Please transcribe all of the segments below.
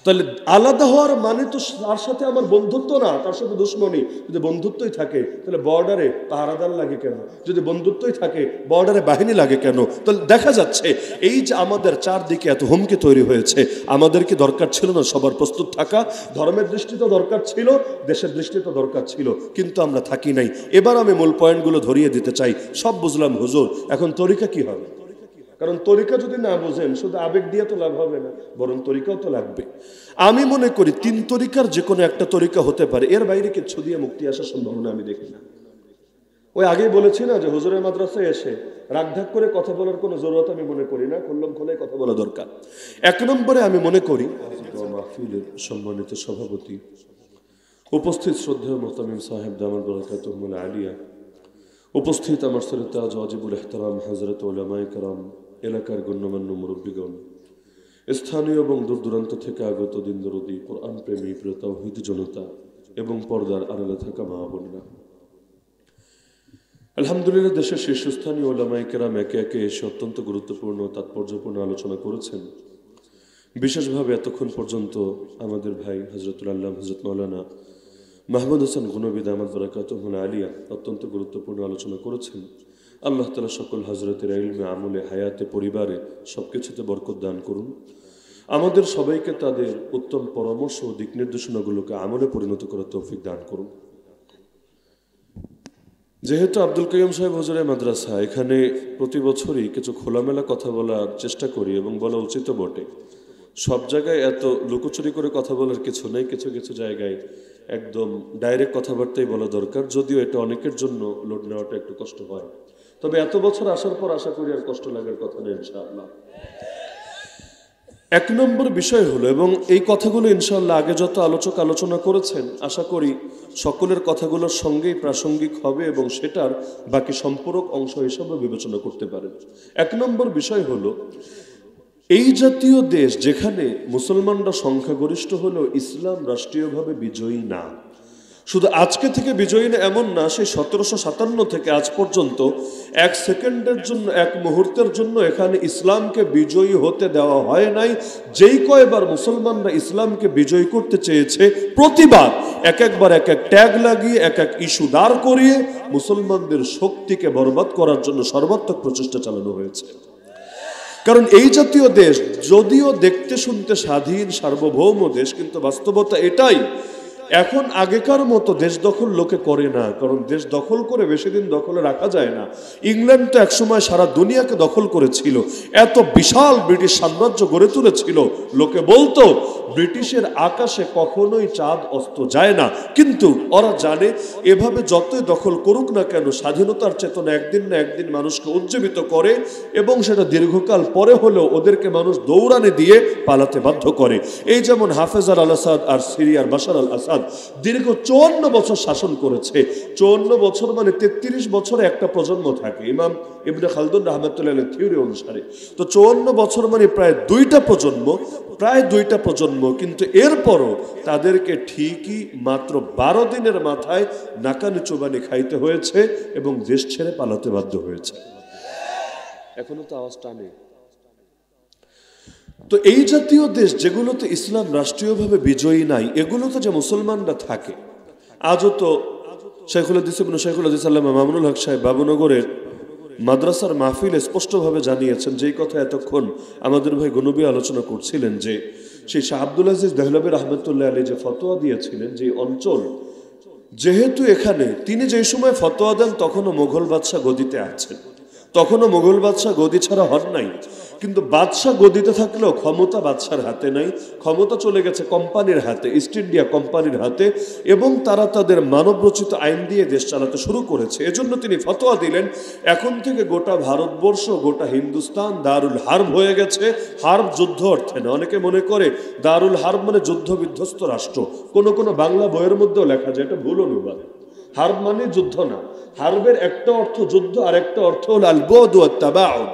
তাহলে আলাদা হওয়ার মানে তো তার সাথে আমার বন্ধুত্ব না, তার সাথে দুশ্মনী। যদি বন্ধুত্বই থাকে তাহলে বর্ডারে পাহারাদার লাগে কেন? যদি বন্ধুত্বই থাকে বর্ডারে বাহিনী লাগে কেন? তাহলে দেখা যাচ্ছে এই যে আমাদের চারদিকে এত হুমকি তৈরি হয়েছে, আমাদের কি দরকার ছিল না সবার প্রস্তুত থাকা? ধর্মের দৃষ্টিতে দরকার ছিল, দেশের দৃষ্টিতে দরকার ছিল, কিন্তু আমরা থাকি নাই। এবার আমি মূল পয়েন্টগুলো ধরিয়ে দিতে চাই। সব বুঝলাম হুজুর, এখন তরিকা কি হবে? কারণ তরিকা যদি না বোঝেন শুধু আবেগ দিয়ে তো লাভ হবে না, বরং তরিকাও তো লাগবে। আমি মনে করি 3 তরিকার যে কোনো একটা তরিকা হতে পারে, এর বাইরে কিছু দিয়ে মুক্তি আসার সম্ভাবনা আমি দেখি না। ওই আগেই বলেছি না যে হুজুরের মাদ্রাসায় এসে রাগঢাক করে কথা বলার কোনো জরুরত আমি মনে করি না, খুল্লম খোলাই কথা বলা দরকার। 1 নম্বরে আমি মনে করি মাহফিলের সম্মানিত সভাপতি, উপস্থিত শ্রদ্ধেয় মুহতামিম সাহেব দামাত বরকাতুহুল আলিয়া, উপস্থিত আমার সরতাজ ওয়াজিবুল ইহতারাম হযরত উলামায়ে কেরাম, এলাকার গণ্যমান্য মুরব্বীগণ, স্থানীয় এবং দূর দূরান্ত থেকে আগত দিন দরদি কোরআন প্রেমী প্রিয় তাওহীদি জনতা এবং পর্দার আড়ালে থাকা মা বোনেরা, আলহামদুলিল্লাহ দেশের শীর্ষস্থানীয় উলামায়ে কেরাম একে একে এসে অত্যন্ত গুরুত্বপূর্ণ তাৎপর্যপূর্ণ আলোচনা করেছেন। বিশেষভাবে এতক্ষণ পর্যন্ত আমাদের ভাই হযরতুল আল্লাহ হযরত মাওলানা মাহমুদ হাসান গুনবী দামাত বরকাতুহুল আলিয়া অত্যন্ত গুরুত্বপূর্ণ আলোচনা করেছেন। আল্লাহ তাআলা সকল হযরতের ইলমে, আমলে, হায়াতে, পরিবারে সবকিছুতে বরকত দান করুন। আমাদের সবাইকে তাদের উত্তম পরামর্শ ও দিক নির্দেশনাগুলোকে আমলে পরিণত করার তৌফিক দান করুন। যেহেতু আব্দুল কাইয়ুম সাহেব হুজুরের মাদ্রাসা, এখানে প্রতি বছরই কিছু খোলামেলা কথা বলার চেষ্টা করি এবং বলা উচিত বটে। সব জায়গায় এত লুকোচুরি করে কথা বলার কিছু নেই, কিছু কিছু জায়গায় একদম ডাইরেক্ট কথাবার্তাই বলা দরকার, যদিও এটা অনেকের জন্য লোড নেওয়াটা একটু কষ্ট হয়। তবে এত বছর আসার পর আশা করি আর কষ্ট লাগার কথা নেই ইনশাআল্লাহ। 1 নম্বর বিষয় হলো, এবং এই কথাগুলো ইনশাআল্লাহ আগে যত আলোচক আলোচনা করেছেন আশা করি সকলের কথাগুলোর সঙ্গেই প্রাসঙ্গিক হবে এবং সেটার বাকি সম্পূরক অংশ হিসেবে বিবেচনা করতে পারেন। 1 নম্বর বিষয় হলো, এই জাতীয় দেশ যেখানে মুসলমানরা সংখ্যাগরিষ্ঠ হলেও ইসলাম রাষ্ট্রীয়ভাবে বিজয়ী না। শুধু আজকে থেকে বিজয়ী না এমন না, সেই 1757 থেকে আজ পর্যন্ত 1 সেকেন্ডের জন্য, 1 মুহূর্তের জন্য এখানে ইসলামকে বিজয়ী হতে দেওয়া হয় নাই। যেই কয়বার মুসলমানরা ইসলামকে বিজয়ী করতে চেয়েছে, প্রতিবার একবার এক ট্যাগ লাগিয়ে এক ইস্যু দাঁড় করিয়ে মুসলমানদের শক্তিকে বরবাদ করার জন্য সর্বাত্মক প্রচেষ্টা চালানো হয়েছে। কারণ এই জাতীয় দেশ যদিও দেখতে শুনতে স্বাধীন সার্বভৌম দেশ, কিন্তু বাস্তবতা এটাই, এখন আগেকার মতো দেশ দখল লোকে করে না। কারণ দেশ দখল করে বেশি দিন দখলে রাখা যায় না। ইংল্যান্ড তো একসময় সারা দুনিয়াকে দখল করেছিল, এত বিশাল ব্রিটিশ সাম্রাজ্য গড়ে তুলেছিল, লোকে বলতো ব্রিটিশের আকাশে কখনোই চাঁদ অস্ত যায় না। কিন্তু ওরা জানে এভাবে যতই দখল করুক না কেন, স্বাধীনতার চেতনা একদিন না একদিন মানুষকে উজ্জীবিত করে এবং সেটা দীর্ঘকাল পরে হলেও ওদেরকে মানুষ দৌড়ানে দিয়ে পালাতে বাধ্য করে। এই যেমন হাফেজ আল আসাদ আর সিরিয়ার বাশার আল আসাদ দীর্ঘ 54 বছর শাসন করেছে। 54 বছর মানে 33 বছরে একটা প্রজন্ম থাকে ইমাম ইবনে খালদুন রাহমাতুল্লাহির থিওরি অনুসারে। তো 54 বছর মানে প্রায় 2টা প্রজন্ম, কিন্তু এরপরও তাদেরকে ঠিকই মাত্র 12 দিনের মাথায় নাকানি চোবানি খাইতে হয়েছে এবং দেশ ছেড়ে পালাতে বাধ্য হয়েছে। এখনো তো আওয়াজ টানে। তো এই জাতীয় দেশ যেগুলোতে ইসলাম রাষ্ট্রীয়ভাবে বিজয়ী নাই, এগুলোতে যে মুসলমানরা থাকে, আজও তো শেখুল হাদিস আল্লামা মামুনুল হক সাহেব বাবুনগরের মাদ্রাসার মাহফিলে স্পষ্টভাবে জানিয়েছেন, যেই কথা এতক্ষণ আমাদের ভাই গনবী আলোচনা করছিলেন, যে সেই শাহ আব্দুল আজিজ দেহলভী রহমতুল্লাহ আলী যে ফতোয়া দিয়েছিলেন, যে অঞ্চল যেহেতু এখানে তিনি যে সময় ফতোয়া দেন তখনও মুঘল বাদশাহ গদিতে আছেন, তখনও মুঘল বাদশাহ গদি ছাড়া হন নাই, কিন্তু বাদশাহ গদিতে থাকলেও ক্ষমতা বাদশার হাতে নাই, ক্ষমতা চলে গেছে কোম্পানির হাতে, ইস্ট ইন্ডিয়া কোম্পানির হাতে, এবং তারা তাদের মানবরচিত আইন দিয়ে দেশ চালাতে শুরু করেছে। এজন্য তিনি ফতোয়া দিলেন, এখন থেকে গোটা ভারতবর্ষ, গোটা হিন্দুস্তান দারুল হার্ব হয়ে গেছে। হার্ব যুদ্ধ অর্থে না, অনেকে মনে করে দারুল হার্ব মানে যুদ্ধ বিধ্বস্ত রাষ্ট্র, কোনো বাংলা বইয়ের মধ্যেও লেখা যায়, এটা ভুল অনুবাদ। হার্ব মানে যুদ্ধ না, হার্বের একটা অর্থ যুদ্ধ আর একটা অর্থ হল আল বুদ ওয়াত তাবাউদ,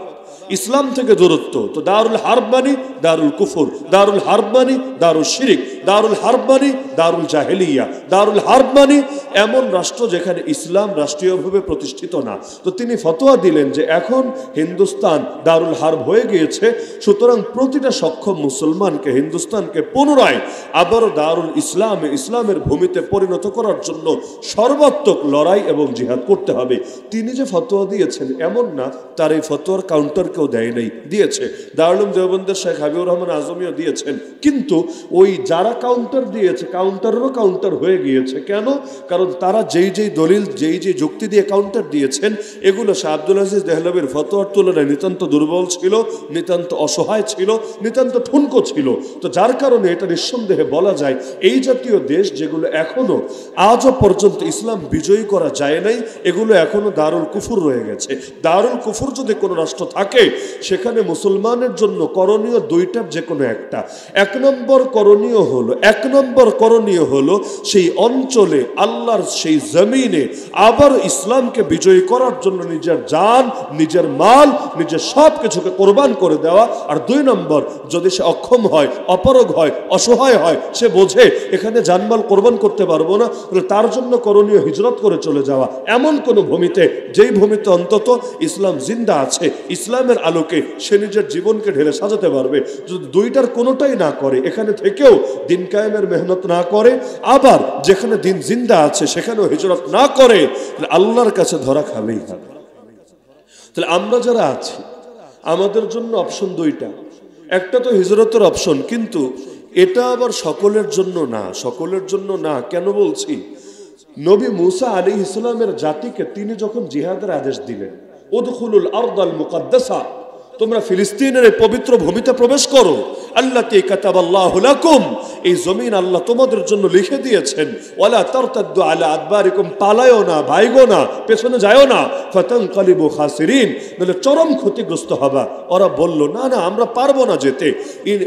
ইসলাম থেকে দূরত্ব। তো দারুল হার্ব মানে দারুল কুফর, দারুল হার্ব মানে দারুল শিরিক, দারুল হারব মানে দারুল জাহেলিয়া, দারুল হারব মানে এমন রাষ্ট্র যেখানে ইসলাম রাষ্ট্রীয়ভাবে প্রতিষ্ঠিত না। তো তিনি ফতোয়া দিলেন যে এখন হিন্দুস্তান দারুল হারব হয়ে গিয়েছে, সুতরাং প্রতিটা সক্ষম মুসলমানকে হিন্দুস্তানকে পুনরায় আবারও দারুল ইসলামে, ইসলামের ভূমিতে পরিণত করার জন্য সর্বাত্মক লড়াই এবং জিহাদ করতে হবে। তিনি যে ফতোয়া দিয়েছেন এমন না তার এই ফতোয়ার কাউন্টার কেউ দেয় নাই, দিয়েছে দারুল উলুম দেওবন্দের শেখ হাবিবুর রহমান আজমিও দিয়েছেন, কিন্তু ওই যারা কাউন্টার দিয়েছে কাউন্টারেরও কাউন্টার হয়ে গিয়েছে। কেন? কারণ তারা যেই যেই দলিল, যেই যেই যুক্তি দিয়ে কাউন্টার দিয়েছেন এগুলো শাহ আব্দুল আজিজ দেহলভীর ফতোয়ার তুলনায় নিতান্ত দুর্বল ছিল, নিতান্ত অসহায় ছিল, নিতান্ত ঠুনকো ছিল। তো যার কারণে এটা নিঃসন্দেহে বলা যায় এই জাতীয় দেশ যেগুলো এখনো আজও পর্যন্ত ইসলাম বিজয়ী করা যায় নাই, এগুলো এখনো দারুল কুফর রয়ে গেছে। দারুল কুফর যদি কোনো রাষ্ট্র থাকে সেখানে মুসলমানের জন্য করণীয় দুইটার যে কোনো একটা। এক নম্বর করণীয় হলো সেই অঞ্চলে আল্লাহর সেই জমিনে আবার ইসলামকে বিজয়ী করার জন্য নিজের জান, নিজের মাল, নিজের সব কিছুকে কোরবান করে দেওয়া। আর দুই নম্বর, যদি সে অক্ষম হয়, অপারগ হয়, অসহায় হয়, সে বোঝে এখানে জানমাল কোরবান করতে পারবো না, তাহলে তার জন্য করণীয় হিজরত করে চলে যাওয়া এমন কোন ভূমিতে, যেই ভূমিতে অন্তত ইসলাম জিন্দা আছে, ইসলামের আলোকে সে নিজের জীবনকে ঢেলে সাজাতে পারবে। যদি দুইটার কোনোটাই না করে, এখানে থেকেও দিন কায়েমের মেহনত না করে, আবার যেখানে দিন জিন্দা আছে সেখানেও হিজরত না করে, তাহলে আল্লাহর কাছে ধরা খাবেই খাবে। তাহলে আমরা যারা আছি আমাদের জন্য অপশন দুইটা, একটা তো হিজরতের অপশন, কিন্তু এটা আবার সকলের জন্য না। সকলের জন্য না কেন বলছি? নবী মুসা আলাইহিস সালামের জাতিকে তিনি যখন জিহাদের আদেশ দিলেন, উদখুলুল আরদাল মুকাদ্দাসা, তোমরা ফিলিস্তিনের এই পবিত্র ভূমিতে প্রবেশ করো, আল্লাতী কাতাবাল্লাহু লাকুম, এই জমিন আল্লাহ তোমাদের জন্য লিখে দিয়েছেন, ওয়ালা তারতাদ্দু আলা আদবারিকুম, পালায়ও না, ভাইগো না, পেছনে যায়ও না, ফাতানকালিবু খাসিরিন, নাহলে চরম ক্ষতিগ্রস্ত হবা। ওরা বলল না না আমরা পারবো না যেতে।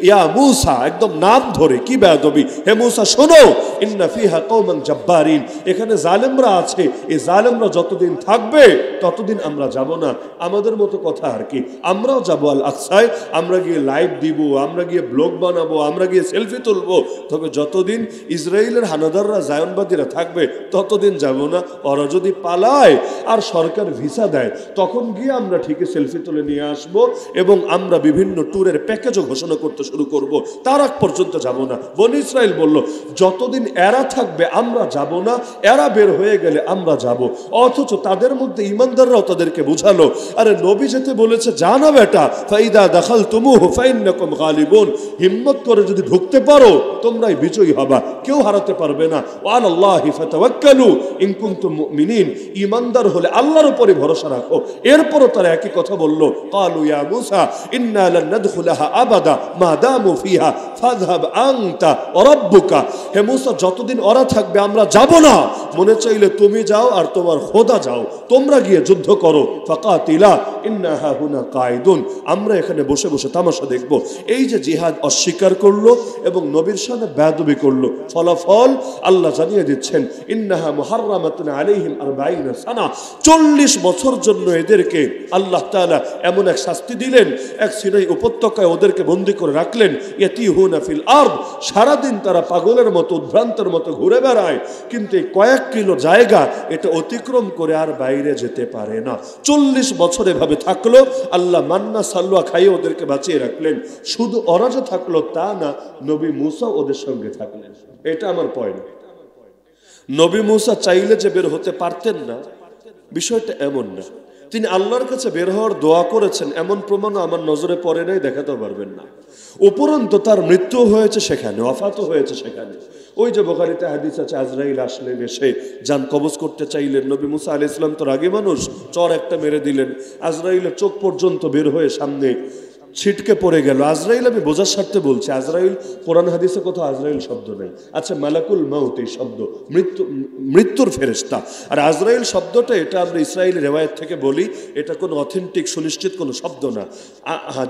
ইয়া মুসা, একদম নাম ধরে, কি বেয়াদবি, হে মুসা শোনো, ইন্না ফিহা কওমান জাব্বারিন, এখানে জালেমরা আছে, এই জালেমরা যতদিন থাকবে ততদিন আমরা যাব না। আমাদের মতো কথা আর কি, আমরাও যাবো আল আকসায়, আমরা গিয়ে লাইভ দিব, আমরা গিয়ে ব্লগ বানাবো, আমরা গিয়ে সেলফি তুলবো, তবে যতদিন ইসরায়েলের হানাদাররা, জায়নবাদীরা থাকবে ততদিন যাব না। ওরা যদি পালায় আর সরকার ভিসা দেয় তখন গিয়ে আমরা ঠিকই সেলফি তুলে নিয়ে আসব এবং আমরা বিভিন্ন ট্যুরের প্যাকেজও ঘোষণা করতে শুরু করব, তার আগ পর্যন্ত যাব না। বনি ইসরায়েল বলল যতদিন এরা থাকবে আমরা যাব না, এরা বের হয়ে গেলে আমরা যাব। অথচ তাদের মধ্যে ইমানদাররাও তাদেরকে বুঝালো, আরে নবী যেতে বলেছে জানা বেটা, ফাইদা দাখালতুমুহু ফাইন্নাকুম গালিবুন, হিম্মত করে যদি ঢুকতে পারো তোমরাই বিজয়ী হবা, কেউ হারাতে পারবে না। ওয়ালাল্লাহি ফাতাওয়াক্কালু ইন কুনতুম মুমিনিন, ঈমানদার হলে আল্লাহর উপরে ভরসা রাখো। এরপরও তারা একই কথা বলল, ক্বালু ইয়া মূসা ইন্না লান নাদখুলাহা আবাদা মা দামু ফিহা ফাযহাব আনতা ওয়া রাব্বুকা, হে মূসা যতদিন ওরা থাকবে আমরা যাব না, মনে চাইলে তুমি যাও আর তোমার খোদা যাও, তোমরা গিয়ে যুদ্ধ করো। ফাকাতিলা ইন্না হাহুনা কায়দুন, আমরা এখানে বসে বসে তামাশা দেখব। এই যে জিহাদ অস্বীকার করলো এবং নবীর সাথে বেয়াদবি করলো, ফলাফল আল্লাহ জানিয়ে দিচ্ছেন, ইন্নাহা মুহাররামাতুন আলাইহিম 40 সানা, 40 বছর জন্য এদেরকে আল্লাহ তাআলা এমন এক শাস্তি দিলেন, এক সিনাই উপত্যকায় ওদেরকে বন্দী করে রাখলেন। ইয়াতিহুনা ফিল আরদ, সারাদিন তারা পাগলের মতো, উদ্ভ্রান্তের মতো ঘুরে বেড়ায়, কিন্তু কয়েক কিলো জায়গা এটা অতিক্রম করে আর বাইরে যেতে পারে না। 40 বছর এভাবে থাকলো, আল্লাহ মান্না সাল্ওয়া খাইয়ে ওদেরকে বাঁচিয়ে রাখলেন। শুধু ওরা যে থাকলো তা না, নবী মুসা ওদের সঙ্গে থাকলেন। এটা আমার পয়েন্ট। নবী মুসা চাইলে যে বের হতে পারতেন না, বিষয়টা এমন না। তিনি আল্লাহর কাছে বের হওয়ার দোয়া করেছেন এমন প্রমাণও আমার নজরে পড়ে নাই, দেখাতে পারবেন না। উপরন্তু তার মৃত্যু হয়েছে সেখানে, ওয়াফাতও হয়েছে সেখানে। ওই যে বুখারীতে হাদিস আছে, আজরাইল আসলেন, এসে জান কবজ করতে চাইলেন। নবী মুসা আলাইহিস সালাম তো রাগী মানুষ, চর একটা মেরে দিলেন, আজরাইলের চোখ পর্যন্ত বের হয়ে সামনে ছিটকে পড়ে গেল। আজরাইল আমি বোঝার স্বার্থে বলছি, আজরাইল কোরআন হাদিসে কোথাও আজরাইল শব্দ নেই। আচ্ছা, মালাকুল মাউত এই শব্দ মৃত্যুর ফেরেশতা, আর আজরাইল শব্দটা এটা আমরা ইসরায়েলি রেওয়ায়েত থেকে বলি, এটা কোনো অথেন্টিক সুনিশ্চিত কোনো শব্দ না।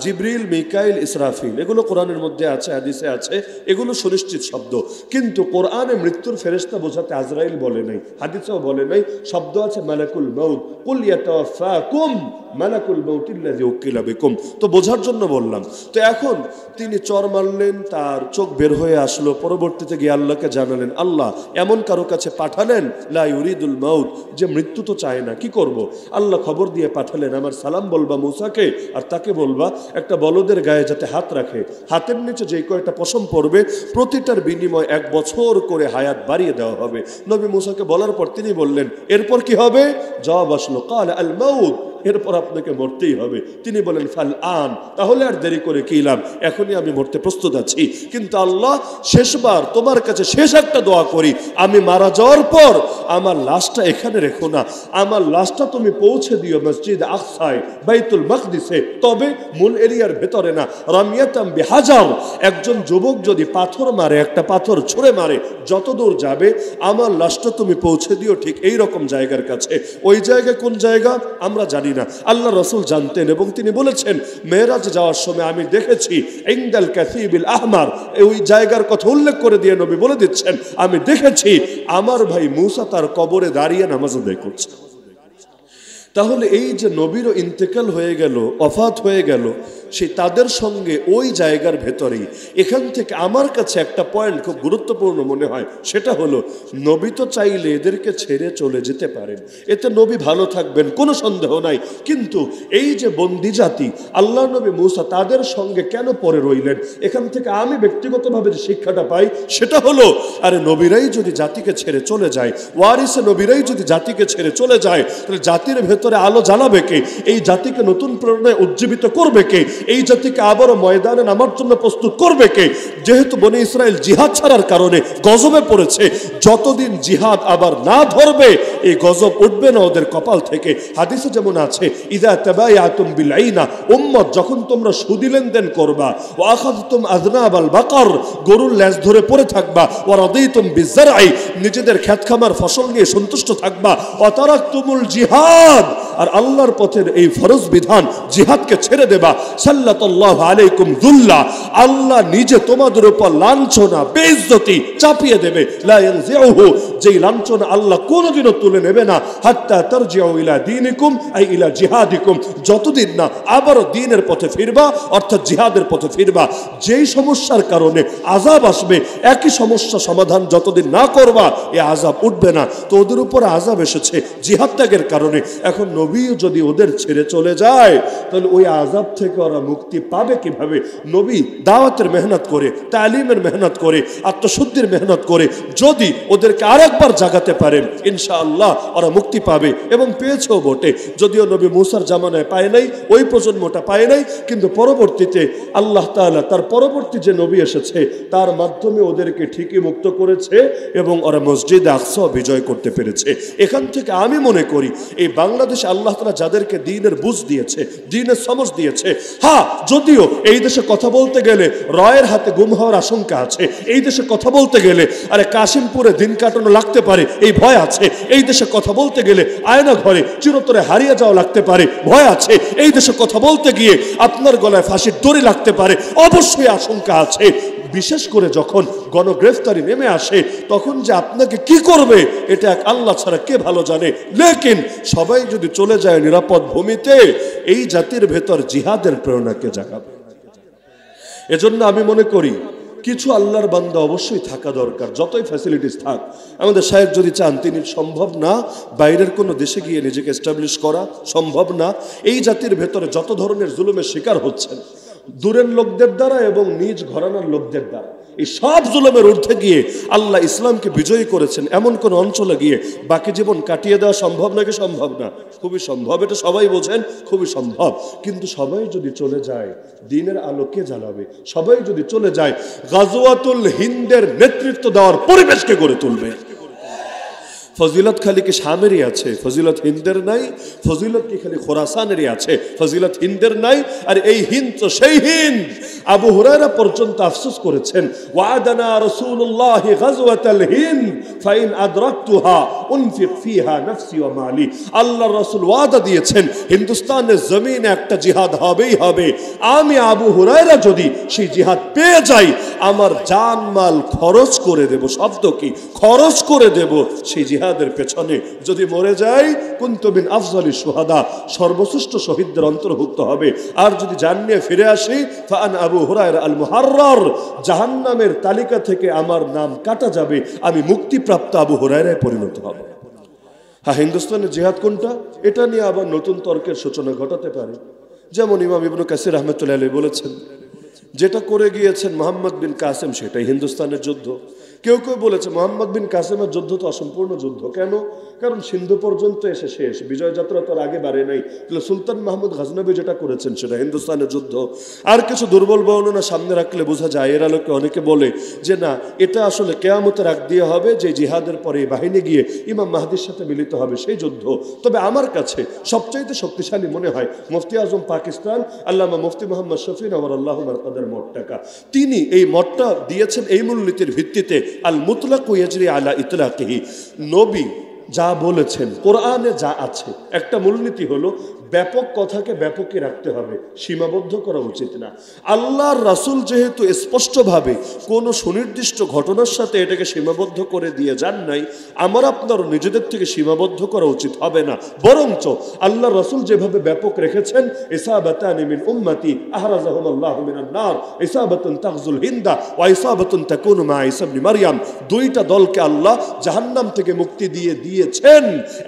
জিবরিল, মিকাইল, ইসরাফিল এগুলো কোরআনের মধ্যে আছে, হাদিসে আছে, এগুলো সুনিশ্চিত শব্দ। কিন্তু কোরআনে মৃত্যুর ফেরেশতা বোঝাতে আজরাইল বলে নাই, হাদিসেও বলে নাই, শব্দ আছে মালাকুল মাউত, কুল ইয়াতাওয়াফাকুম মালাকুল মাউতিল্লাযী উকিলা বিকুম। তো বোঝার জন্য জন্য বললাম। তো এখন তিনি চর মারলেন, তার চোখ বের হয়ে আসলো, পরবর্তীতে গিয়ে আল্লাহকে জানালেন। আল্লাহ এমন কারো কাছে পাঠালেন লা ইউরিদুল মাউত, যে মৃত্যু তো চায় না, কি করব? আল্লাহ খবর দিয়ে পাঠালেন, আমার সালাম বলবা মূসাকে, আর তাকে বলবা একটা বলদের গায়ে যাতে হাত রাখে, হাতের নিচে যে কয়টা পশম পড়বে প্রতিটার বিনিময় 1 বছর করে হায়াত বাড়িয়ে দেওয়া হবে। নবী মূসাকে বলার পর তিনি বললেন, এরপর কি হবে? জবাব আসলো, কাল আল মাউত, এরপর আপনাকে মরতেই হবে। তিনি বলেন ফাল আন, তাহলে আর দেরি করে কি লাভ, এখনই আমি মরতে প্রস্তুত আছি। কিন্তু আল্লাহ শেষবার তোমার কাছে শেষ একটা দোয়া করি, আমি মারা যাওয়ার পর আমার লাশটা এখানে রেখো না, আমার লাশটা তুমি পৌঁছে দিও মসজিদ আকসায়, বাইতুল মাকদিসে, তবে মূল এরিয়ার ভেতরে না। রামিয়াতাম বিহাজার, একজন যুবক যদি পাথর মারে, একটা পাথর ছুঁড়ে মারে, যত দূর যাবে আমার লাশটা তুমি পৌঁছে দিও ঠিক এই রকম জায়গার কাছে। ওই জায়গা কোন জায়গা আমরা জানি না, আল্লাহ রাসূল জানতেন এবং তিনি বলেছেন মেরাজ যাওয়ার সময় আমি দেখেছি ইনদাল কাসিবিল আহমার, ওই জায়গার কথা উল্লেখ করে দিয়ে নবী বলে দিচ্ছেন আমি দেখেছি আমার ভাই মূসা তার কবরে দাঁড়িয়ে নামাজ আদায় করছে। তাহলে এই যে নবীরও ইন্তেকাল হয়ে গেল, ওফাত হয়ে গেল, সেই তাদের সঙ্গে ওই জায়গার ভেতরেই। এখান থেকে আমার কাছে একটা পয়েন্ট খুব গুরুত্বপূর্ণ মনে হয়, সেটা হলো নবী তো চাইলে এদেরকে ছেড়ে চলে যেতে পারেন, এতে নবী ভালো থাকবেন, কোনো সন্দেহ নাই। কিন্তু এই যে বন্দি জাতি, আল্লাহ নবী মূসা তাদের সঙ্গে কেন পরে রইলেন? এখান থেকে আমি ব্যক্তিগতভাবে যে শিক্ষাটা পাই সেটা হলো, আরে নবীরাই যদি জাতিকে ছেড়ে চলে যায়, ওয়ারিসে নবীরাই যদি জাতিকে ছেড়ে চলে যায়, তাহলে জাতির ভেতরে আলো জ্বালাবে কে? এই জাতিকে নতুন প্রেরণায় উজ্জীবিত করবে কে? এই জাতিকে আবারও ময়দানে নামার জন্য প্রস্তুত করবে কে? যেহেতু বনি ইসরাইল জিহাদ ছাড়ার কারণে গজবে পড়েছে, যতদিন জিহাদ আবার না ধরবে এই গজব উঠবে না ওদের কপাল থেকে। হাদিসে যেমন আছে, ইযা তাবায়াতুম বিল আইনা, উম্মত যখন তোমরা সুদি লেনদেন করবা, ওয়া আখাযতুম আযনাবাল বাকার, গরুর লেজ ধরে পড়ে থাকবা, ওয়া রাদিতুম বিযরআই, নিজেদের ক্ষেত খামার ফসল নিয়ে সন্তুষ্ট থাকবা, ওয়া তারাকতুমুল জিহাদ, আর আল্লাহর পথের এই ফরজ বিধান জিহাদকে ছেড়ে দেবা, সাল্লাল্লাহু আলাইকুম যুল্লা, আল্লাহ নিজে তোমাদের উপর লাঞ্ছনা বেইজ্জতি চাপিয়ে দেবে। লা ইয়ানজিউহু, যেই লাঞ্ছনা আল্লাহ কোনোদিনও তুলে নেবে না, হাত্তা তারজিউ ইলা দীনিকুম আই ইলা জিহাদিকুম, যতদিন না আবারও দ্বীনের পথে ফিরবা, অর্থাৎ জিহাদের পথে ফিরবা। যেই সমস্যার কারণে আযাব আসবে, একই সমস্যা সমাধান যতদিন না করবা এই আযাব উঠবে না। তো ওদের উপর আযাব এসেছে জিহাদ ত্যাগের কারণে। এখন নবীও যদি ওদের ছেড়ে চলে যায়, তাহলে ওই আযাব থেকে ওরা মুক্তি পাবে কিভাবে? নবী দাওয়াতের মেহনত করে, তালিমের মেহনত করে, আত্মশুদ্ধির মেহনত করে যদি ওদেরকে আরেকবার জাগাতে পারেন, ইনশাআল্লাহ ওরা মুক্তি পাবে এবং পেয়েছেও বটে। যদিও নবী মূসার জামানায় পায় নাই, ওই প্রজন্মটা পায় নাই, কিন্তু পরবর্তীতে আল্লাহ তাআলা তার পরবর্তী যে নবী এসেছে তার মাধ্যমে ওদেরকে ঠিকই মুক্ত করেছে এবং ওরা মসজিদ আকসা বিজয় করতে পেরেছে। এখান থেকে আমি মনে করি এই বাংলাদেশে আল্লাহ তাআলা যাদেরকে দ্বীনের বুঝ দিয়েছে, দ্বীনের সমঝ দিয়েছে, হ্যাঁ যদিও এই দেশে কথা বলতে গেলে রয়ের হাতে গুম হওয়ার আশঙ্কা আছে, এই দেশে কথা বলতে গেলে আরে কাশিমপুরে দিন কাটানো লাগতে পারে এই ভয় আছে, এই দেশে কথা বলতে গেলে আয়না ঘরে চিরতরে হারিয়ে যাওয়া লাগতে পারে ভয় আছে, এই দেশে কথা বলতে গিয়ে আপনার গলায় ফাঁসির দড়ি লাগতে পারে অবশ্যই আশঙ্কা আছে। বিশেষ করে যখন গণগ্রেফতারি নেমে আসে তখন যে আপনাকে কি করবে এটা এক আল্লাহ ছাড়া কে ভালো জানে। লেকিন সবাই যদি চলে যায় নিরাপদ ভূমিতে, এই জাতির ভেতর জিহাদের প্রেরণাকে জাগাবে। এজন্য আমি মনে করি কিছু আল্লাহর বান্দা অবশ্যই থাকা দরকার, যতই ফ্যাসিলিটিস থাক। আমাদের সাহেব যদি চান, তিনি সম্ভব না বাইরের কোনো দেশে গিয়ে নিজেকে এস্টাবলিশ করা, সম্ভব না। এই জাতির ভেতরে যত ধরনের জুলুমের শিকার হচ্ছেন দূরের লোকদের দ্বারা এবং নিজ ঘরানার লোকদের দ্বারা, এই সব জুলুমের ঊর্ধ্বে গিয়ে আল্লাহ ইসলামকে বিজয়ী করেছেন এমন কোন অঞ্চলে গিয়ে বাকি জীবন কাটিয়ে দেওয়া সম্ভব নাকি? সম্ভব না, খুবই সম্ভব, এটা সবাই বোঝেন, খুবই সম্ভব। কিন্তু সবাই যদি চলে যায় দ্বীনের আলো কে জ্বালাবে? সবাই যদি চলে যায় গাজওয়াতুল হিন্দের নেতৃত্ব দেওয়ার পরিবেশকে গড়ে তুলবে। ফজিলত খালি কি শামেরই আছে, ফজিলত হিন্দের নাই? ফজিলত কি খালি খোরাসানেরই আছে, ফজিলত হিন্দের নাই? আর এই হিন্দ তো সেই হিন্দ। আবু হুরায়রা পর্যন্ত আফসোস করেছেন, ওয়াদানা রাসূলুল্লাহ গাজওয়াতাল হিন্দ ফাইন আদরাকতুহা উনফিক ফিহা নফসি ওয়া মালি। আল্লাহর রাসূল ওয়াদা দিয়েছেন হিন্দুস্তানের জমিনে একটা জিহাদ হবেই হবে। আমি আবু হুরায়রা যদি সেই জিহাদ পেয়ে যাই, আমার জান মাল খরচ করে দেব। শব্দ কি? খরচ করে দেব সেই জিহাদ জিহাদের পেছনে যদি মরে যাই কুনতু মিন আফজালি শুহাদা, সর্বশ্রেষ্ঠ শহীদদের অন্তর্ভুক্ত হবে। আর যদি জান নিয়ে ফিরে আসি ফাআন আবু হুরায়রা আল মুহাররার, জাহান্নামের তালিকা থেকে আমার নাম কাটা যাবে, আমি মুক্তিপ্রাপ্ত আবু হুরায়রায় পরিণত হব। হ্যাঁ, হিন্দুস্তানের জিহাদ কোনটা, এটা নিয়ে আবার নতুন তর্কের সূচনা ঘটাতে পারে। যেমন ইমাম ইবনে কাসির রাহমাতুল্লাহি আলাইহি বলেছেন, যেটা করে গিয়েছেন মুহাম্মদ বিন কাসেম সেটাই হিন্দুস্তানের যুদ্ধ। কেউ কেউ বলেছে মুহাম্মদ বিন কাসেমের যুদ্ধ তো অসম্পূর্ণ যুদ্ধ। কেন? কারণ সিন্ধু পর্যন্ত এসে শেষ, বিজয় যাত্রা তো আগে বাড়ে নাই। তাহলে সুলতান মাহমুদ গজনবী যেটা করেছেন সেটা হিন্দুস্তানের যুদ্ধ। আর কিছু দুর্বল বর্ণনা সামনে রাখলে বোঝা যায়, এর আলোকে অনেকে বলে যে না, এটা আসলে কেয়ামতের আগ দিয়ে হবে, যে জিহাদের পরে বাহিনী গিয়ে ইমাম মাহদির সাথে মিলিত হবে সেই যুদ্ধ। তবে আমার কাছে সবচাইতে শক্তিশালী মনে হয় মুফতি আজম পাকিস্তান আল্লামা মুফতি মোহাম্মদ শফি নওয়ার আল্লাহ মারকাদের মতটাকা। তিনি এই মতটা দিয়েছেন এই মূলনীতির ভিত্তিতে, আল মুতলাকু ইয়াজরি আলা ইতলাকিহি, নবী যা বলেছেন, কোরআনে যা আছে, একটা মূলনীতি হলো ব্যাপক কথাকে ব্যাপকই রাখতে হবে, সীমাবদ্ধ করা উচিত না। আল্লাহর রাসূল যেহেতু স্পষ্টভাবে কোনো সুনির্দিষ্ট ঘটনার সাথে এটাকে সীমাবদ্ধ করে দিয়ে যান নাই, আমার আপনার নিজেদের থেকে সীমাবদ্ধ করা উচিত হবে না। বরঞ্চ আল্লাহর রাসূল যেভাবে ব্যাপক রেখেছেন, ইসাবাতানি মিন উম্মতি আহরাজাহুমুল্লাহু মিনান নার, ইসাবাতুন তাগজুল হিন্দা ওয়া ইসাবাতুন তাকুনু মা ঈসা ইবনে মারইয়াম, দুইটা দলকে আল্লাহ জাহান্নাম থেকে মুক্তি দিয়েছেন।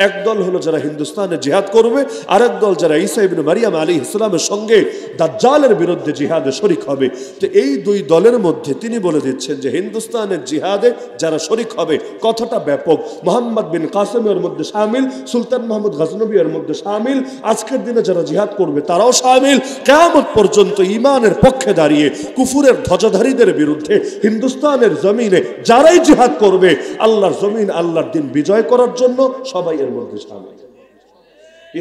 এক দল হলো যারা হিন্দুস্তানে জিহাদ করবে, আরেক দল যারা ঈসা ইবনে মারইয়াম আলাইহিস সালামের সঙ্গে দাজ্জালের বিরুদ্ধে জিহাদে শরীক হবে। তো এই দুই দলের মধ্যে তিনি বলে দিচ্ছেন যে হিন্দুস্তানের জিহাদে যারা শরীক হবে, কথাটা ব্যাপক। মুহাম্মদ বিন কাসেমের মধ্যে শামিল, সুলতান মাহমুদ গজনবী এর মধ্যে শামিল, আজকের দিনে যারা জিহাদ করবে তারাও শামিল। কিয়ামত পর্যন্ত ঈমানের পক্ষে দাঁড়িয়ে কুফুরের ধ্বজাধারীদের বিরুদ্ধে হিন্দুস্তানের জমিনে যারাই জিহাদ করবে, আল্লাহর জমিন, আল্লাহর দিন বিজয় করার জন্য সবাই এর মধ্যে শামিল।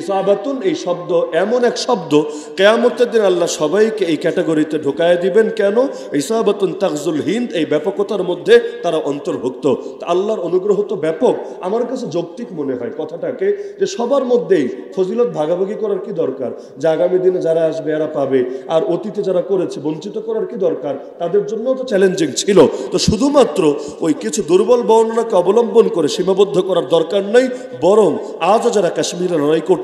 ইসাবাতুন এই শব্দ এমন এক শব্দ, কিয়ামতের দিন আল্লাহ সবাইকে এই ক্যাটাগরিতে ঢোকায় দিবেন। কেন? ইসাবাতুন তাগজুল হিন্দ, এই ব্যাপকতার মধ্যে তারা অন্তর্ভুক্ত। আল্লাহর অনুগ্রহ তো ব্যাপক। আমার কাছে যৌক্তিক মনে হয় কথাটাকে, যে সবার মধ্যেই ফজিলত ভাগাভাগি করার কি দরকার, যে আগামী দিনে যারা আসবে এরা পাবে, আর অতীতে যারা করেছে বঞ্চিত করার কি দরকার, তাদের জন্য তো চ্যালেঞ্জিং ছিল। তো শুধুমাত্র ওই কিছু দুর্বল বর্ণনাকে অবলম্বন করে সীমাবদ্ধ করার দরকার নেই, বরং আজও যারা কাশ্মীরে লড়াই করছে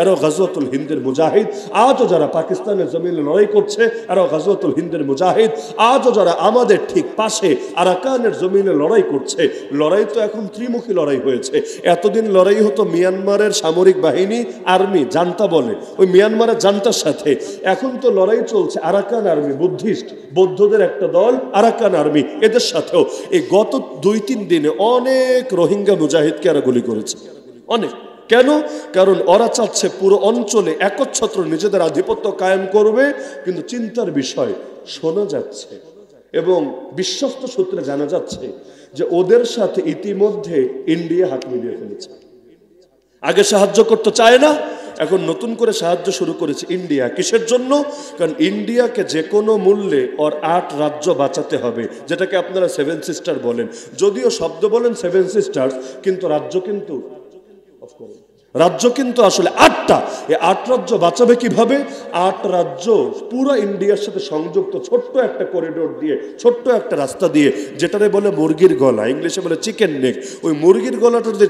এরাও গাজওয়াতুল হিন্দের মুজাহিদ, আজও যারা পাকিস্তানের জমিনে লড়াই করছে এরাও গাজওয়াতুল হিন্দের মুজাহিদ, আজও যারা আমাদের ঠিক পাশে আরাকানের জমিনে লড়াই করছে, লড়াই তো এখন ত্রিমুখী লড়াই হয়েছে। এতদিন লড়াই হতো মিয়ানমারের সামরিক বাহিনী, আর্মি, জান্তা বলে, ওই মিয়ানমারের জান্তার সাথে। এখন তো লড়াই চলছে আরাকান আর্মি, বুদ্ধিস্ট, বৌদ্ধদের একটা দল, আরাকান আর্মি, এদের সাথেও। এই গত 2-3 দিনে অনেক রোহিঙ্গা মুজাহিদকে এরা গুলি করেছে, অনেক। কেন? কারণ ওরা চাচ্ছে পুরো অঞ্চলে একচ্ছত্র নিজেদের আধিপত্য কায়েম করবে। কিন্তু চিন্তার বিষয়, শোনা যাচ্ছে এবং বিশ্বস্ত সূত্রে জানা যাচ্ছে যে ওদের সাথে ইতিমধ্যে ইন্ডিয়া হাত মিলিয়ে ফেলেছে। আগে সাহায্য করতে চায় না, এখন নতুন করে সাহায্য শুরু করেছে ইন্ডিয়া। কিসের জন্য? কারণ ইন্ডিয়াকে যে কোনো মূল্যে ওর 8 রাজ্য বাঁচাতে হবে, যেটাকে আপনারা 7 সিস্টার বলেন। যদিও শব্দ বলেন 7 সিস্টার্স, কিন্তু রাজ্য কিন্তু আসলে 8টা। এই 8 রাজ্য বাঁচাবে কিভাবে? 8 রাজ্য পুরো ইন্ডিয়ার সাথে সংযুক্ত ছোট্ট একটা করিডোর দিয়ে, ছোট্ট একটা রাস্তা দিয়ে, যেটারে বলে মুরগির গলা, ইংলিশে বলে চিকেন নেক। ওই মুরগির গলাটা যদি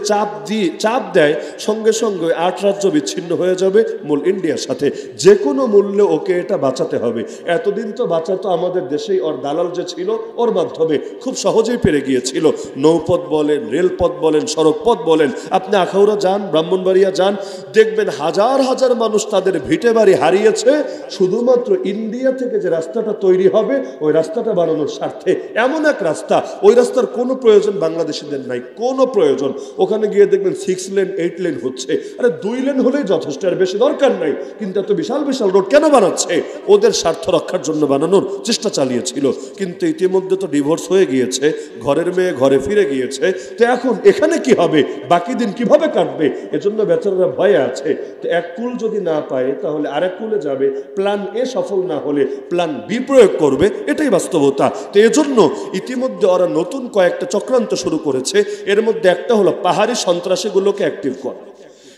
চাপ দেয়, সঙ্গে সঙ্গে 8 রাজ্য বিচ্ছিন্ন হয়ে যাবে মূল ইন্ডিয়ার সাথে। যে কোনো মূল্যে ওকে এটা বাঁচাতে হবে। এতদিন তো বাঁচাতো আমাদের দেশেই ওর দালাল যে ছিল, ওর মাধ্যমে খুব সহজেই পেরে গিয়েছিল। নৌপথ বলেন, রেলপথ বলেন, সড়ক পথ বলেন। আপনি আখাউড়া যান, ব্রাহ্মণবাড়িয়া যান, দেখবেন হাজার হাজার মানুষ তাদের ভিটে বাড়ি হারিয়েছে শুধুমাত্র ইন্ডিয়া থেকে যে রাস্তাটা তৈরি হবে ওই রাস্তাটা বানানোর স্বার্থে। এমন এক রাস্তা, ওই রাস্তার কোনো প্রয়োজন বাংলাদেশিদের নাই, কোনো প্রয়োজন। ওখানে গিয়ে দেখবেন 6 লেন 8 লেন হচ্ছে। আরে 2 লেন হলেই যথেষ্ট, আর বেশি দরকার নাই। কিন্তু এত বিশাল বিশাল রোড কেন বানাচ্ছে? ওদের স্বার্থ রক্ষার জন্য বানানোর চেষ্টা চালিয়েছিল। কিন্তু ইতিমধ্যে তো ডিভোর্স হয়ে গিয়েছে, ঘরের মেয়ে ঘরে ফিরে গিয়েছে। তো এখন এখানে কি হবে, বাকি দিন কিভাবে কাটবে? এজন্য বেচারারা ভয়ে আছে। তো এক কুল যদি না পায় তাহলে আরেক কুলে যাবে, প্ল্যান এ সফল না হলে প্ল্যান বি প্রয়োগ করবে, এটাই বাস্তবতা। তো এজন্য ইতিমধ্যে ওরা নতুন কয়েকটা চক্রান্ত শুরু করেছে। এর মধ্যে একটা হলো পাহাড়ি সন্ত্রাসীগুলোকে অ্যাক্টিভ করা।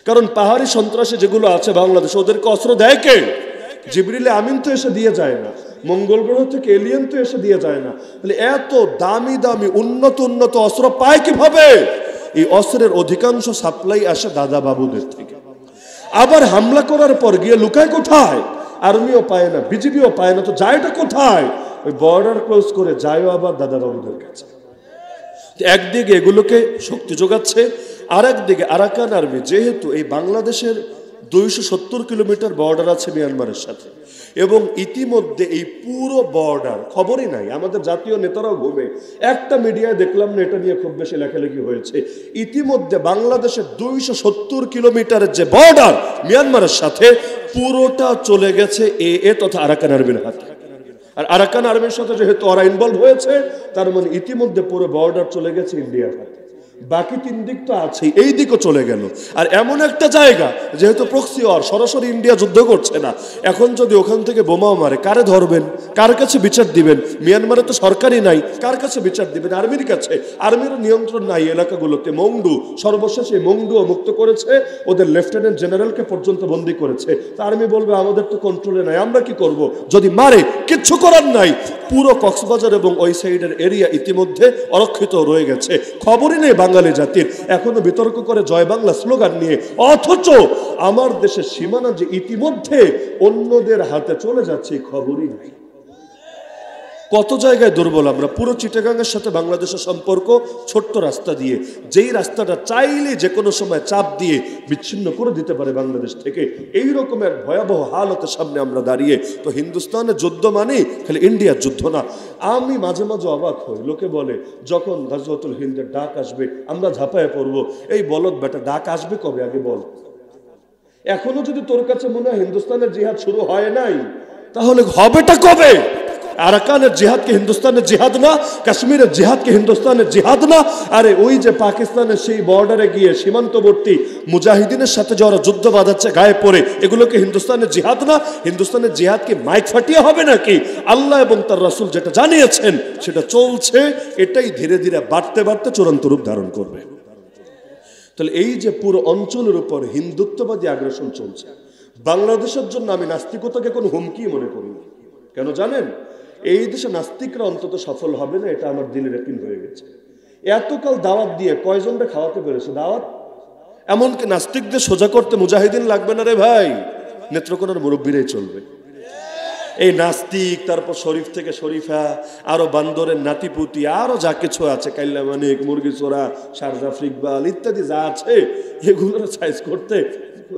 কারণ পাহাড়ি সন্ত্রাসী যেগুলো আছে বাংলাদেশে, ওদেরকে অস্ত্র দেয় কে? জিবরিলে আমিন তো এসে দিয়ে যায় না, মঙ্গল গ্রহ থেকে এলিয়েন তো এসে দিয়ে যায় না। তাহলে এত দামি দামি উন্নত অস্ত্র পায় কিভাবে? এই অস্ত্রের অধিকাংশ সাপ্লাই আসে দাদা বাবুদের থেকে। আবার হামলা করার পর গিয়ে লুকায় কোথায়? আর্মিও পায় না, বিজিবিও পায় না, তো যায়টা কোথায়? ওই বর্ডার ক্লোজ করে যায় আবার দাদা বাবুদের কাছে। একদিকে এগুলোকে শক্তি যোগাচ্ছে, আর একদিকে আরাকান আর্মি, যেহেতু এই বাংলাদেশের 270 কিলোমিটার বর্ডার আছে মিয়ানমারের সাথে, এবং ইতিমধ্যে এই পুরো বর্ডার খবরই নাই, আমাদের জাতীয় নেতারাও ঘুমে, একটা মিডিয়ায় দেখলাম না এটা নিয়ে খুব বেশি লেখালেখি হয়েছে। ইতিমধ্যে বাংলাদেশের 270 কিলোমিটারের যে বর্ডার মিয়ানমারের সাথে, পুরোটা চলে গেছে এ তথা আরাকান আর্মির হাতে। আর আরাকান আর্মির সাথে যেহেতু ওরা ইনভলভ হয়েছে, তার মানে ইতিমধ্যে পুরো বর্ডার চলে গেছে ইন্ডিয়ার হাতে। বাকি 3 দিক তো আছেই, এই দিকও চলে গেল। আর এমন একটা জায়গা যেহেতু প্রক্সি ওয়ার, সরাসরি ইন্ডিয়া যুদ্ধ করছে না, এখন যদি ওখান থেকে বোমাও মারে, কারে ধরবেন? কার কাছে বিচার দিবেন? মিয়ানমারে তো সরকারই নাই, কার কাছে বিচার দিবেন? আর্মির কাছে। আর্মির নিয়ন্ত্রণ নাই এলাকাগুলোতে। মংডু সর্বশেষ এই মংডুও মুক্ত করেছে, ওদের লেফটেন্যান্ট জেনারেলকে পর্যন্ত বন্দী করেছে। তা আর্মি বলবে আমাদের তো কন্ট্রোলে নাই, আমরা কি করব? যদি মারে কিচ্ছু করার নাই। পুরো কক্সবাজার এবং ওই সাইডের এরিয়া ইতিমধ্যে অরক্ষিত রয়ে গেছে, খবরই নেই বাঙালি জাতির। এখনো বিতর্ক করে জয় বাংলা স্লোগান নিয়ে, অথচ আমার দেশের সীমানা যে ইতিমধ্যে অন্যদের হাতে চলে যাচ্ছে খবরই নাই। কত জায়গায় দুর্বল আমরা। পুরো চিটাগাংয়ের সাথে বাংলাদেশের সম্পর্ক ছোট্ট রাস্তা দিয়ে, যেই রাস্তাটা চাইলে যে কোনো সময় চাপ দিয়ে বিচ্ছিন্ন করে দিতে পারে বাংলাদেশ থেকে, এই রকমের ভয়াবহ হালতের সামনে আমরা দাঁড়িয়ে। তো হিন্দুস্তানের যুদ্ধ মানে খালি ইন্ডিয়ার যুদ্ধ না। আমি মাঝে মাঝে অবাক হই, লোকে বলে যখন গাজওয়াতুল হিন্দের ডাক আসবে আমরা ঝাঁপায় পড়বো। এই বলদ বেটা, ডাক আসবে কবে আগে বল? এখনো যদি তোর কাছে মনে হয় হিন্দুস্তানের জিহাদ শুরু হয় নাই, তাহলে হবেটা কবে? আরাকানের জিহাদকে হিন্দুস্তানের জিহাদ না, কাশ্মীরের জিহাদকে হিন্দুস্তানের জিহাদ না। আরে ওই যে পাকিস্তানের সেই বর্ডারে গিয়ে সীমান্তবর্তী মুজাহিদিনের সাথে যারা যুদ্ধ বাঁধাচ্ছে গায়ে পড়ে, এগুলোকে হিন্দুস্তানের জিহাদ না? হিন্দুস্তানের জিহাদ কি মাইক ফাটিয়ে হবে নাকি? আল্লাহ এবং তার রাসূল যেটা জানিয়েছেন সেটা চলছে, এটাই ধীরে ধীরে বাড়তে বাড়তে চূড়ান্ত রূপ ধারণ করবে। তাহলে এই যে পুরো অঞ্চলের উপর হিন্দুত্ববাদী আগ্রাসন চলছে, বাংলাদেশের জন্য আমি নাস্তিকতাকে কোনো হুমকি মনে করি না। কেন জানেন? এই দেশে নাস্তিকরা অন্তত সফল হবে না, এটা আমার দিলের ইয়াকিন হয়ে গেছে। এতকাল দাওয়াত দিয়ে কয়জনটা খাওয়াতে পেরেছে? দাওয়াত এমনকি নাস্তিকদের সোজা করতে মুজাহিদিন লাগবে না রে ভাই, নেত্রকোনার মুরব্বীরাই চলবে। এই নাস্তিক, তারপর শরীফ থেকে শরীফা, আরো বান্দরের নাতিপুতি, আরো যা কিছু আছে, কাইল্লা মানিক, মুরগি চোরা, শারজাফ ইকবাল ইত্যাদি যা আছে, এগুলোর সাইজ করতে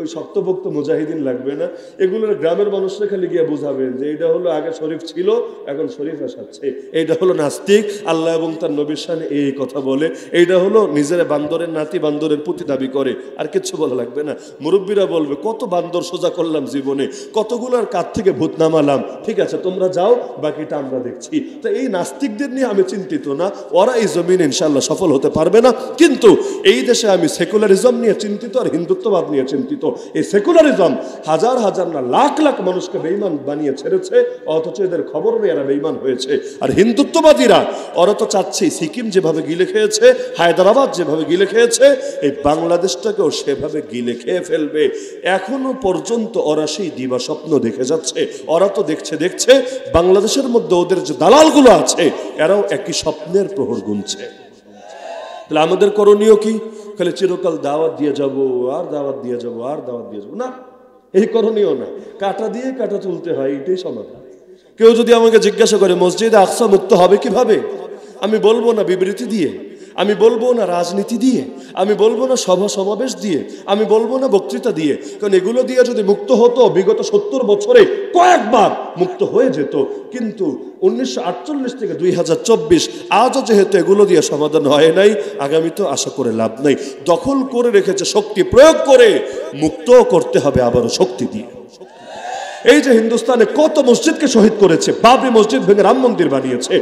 ওই শক্তপোক্ত মুজাহিদিন লাগবে না। এগুলোর গ্রামের মানুষরা খালি গিয়ে বুঝাবেন যে এটা হলো আগে শরীফ ছিল, এখন শরীফ আসাচ্ছে, এইটা হলো নাস্তিক, আল্লাহ এবং তার নবীর শানে এই কথা বলে, এইটা হলো নিজের বান্দরের নাতি, বান্দরের পুতি দাবি করে, আর কিচ্ছু বলা লাগবে না। মুরব্বীরা বলবে কত বান্দর সোজা করলাম জীবনে, কতগুলোর কাছ থেকে ভূত নামালাম, ঠিক আছে তোমরা যাও, বাকিটা আমরা দেখছি। তো এই নাস্তিকদের নিয়ে আমি চিন্তিত না, ওরা এই জমিন ইনশাল্লাহ সফল হতে পারবে না। কিন্তু এই দেশে আমি সেকুলারিজম নিয়ে চিন্তিত আর হিন্দুত্ববাদ নিয়ে চিন্তিত। এই সেকুলারিজম হাজার হাজার না লাখ লাখ মানুষকে বেঈমান বানিয়ে ছেড়েছে, অথচ এদের খবর নেই এরা বেঈমান হয়েছে। আর হিন্দুত্ববাদীরা ওরা তো চাচ্ছে সিকিম যেভাবে গিলে খেয়েছে, হায়দ্রাবাদ যেভাবে গিলে খেয়েছে, এই বাংলাদেশটাকেও সেভাবে গিলে খেয়ে ফেলবে। এখনো পর্যন্ত ওরা সেই দিবা স্বপ্ন দেখে যাচ্ছে। ওরা তো দেখছে বাংলাদেশের মধ্যে ওদের যে দালালগুলো আছে, এরাও একই স্বপ্নের প্রহর গুনছে। তাহলে আমাদের করণীয় কি? খালি চিরকাল দাওয়াত দিয়ে যাব, আর দাওয়াত দিয়ে যাব, আর দাওয়াত দিয়ে যাব না, এই করণীয় না। কাটা দিয়ে কাটা তুলতে হয়, এটাই সমাধান। কেউ যদি আমাকে জিজ্ঞাসা করে মসজিদে আকসা মুক্ত হবে কিভাবে, আমি বলবো না বিবৃতি দিয়ে, আমি বলবো না রাজনীতি দিয়ে, আমি বলবো না সভা সমাবেশ দিয়ে, আমি বলবো না বক্তৃতা দিয়ে। কারণ এগুলো দিয়ে যদি মুক্ত হতো, বিগত 70 বছরে কয়েকবার মুক্ত হয়ে যেত। কিন্তু 1948 থেকে 2024 আজও যেহেতু এগুলো দিয়ে সমাধান হয় নাই, আগামী তো আশা করে লাভ নাই। দখল করে রেখেছে, শক্তি প্রয়োগ করে মুক্ত করতে হবে আবারও শক্তি দিয়ে। এই যে হিন্দুস্তানে কত মসজিদকে শহীদ করেছে, বাবরি মসজিদ ভেঙে রাম মন্দির বানিয়েছে।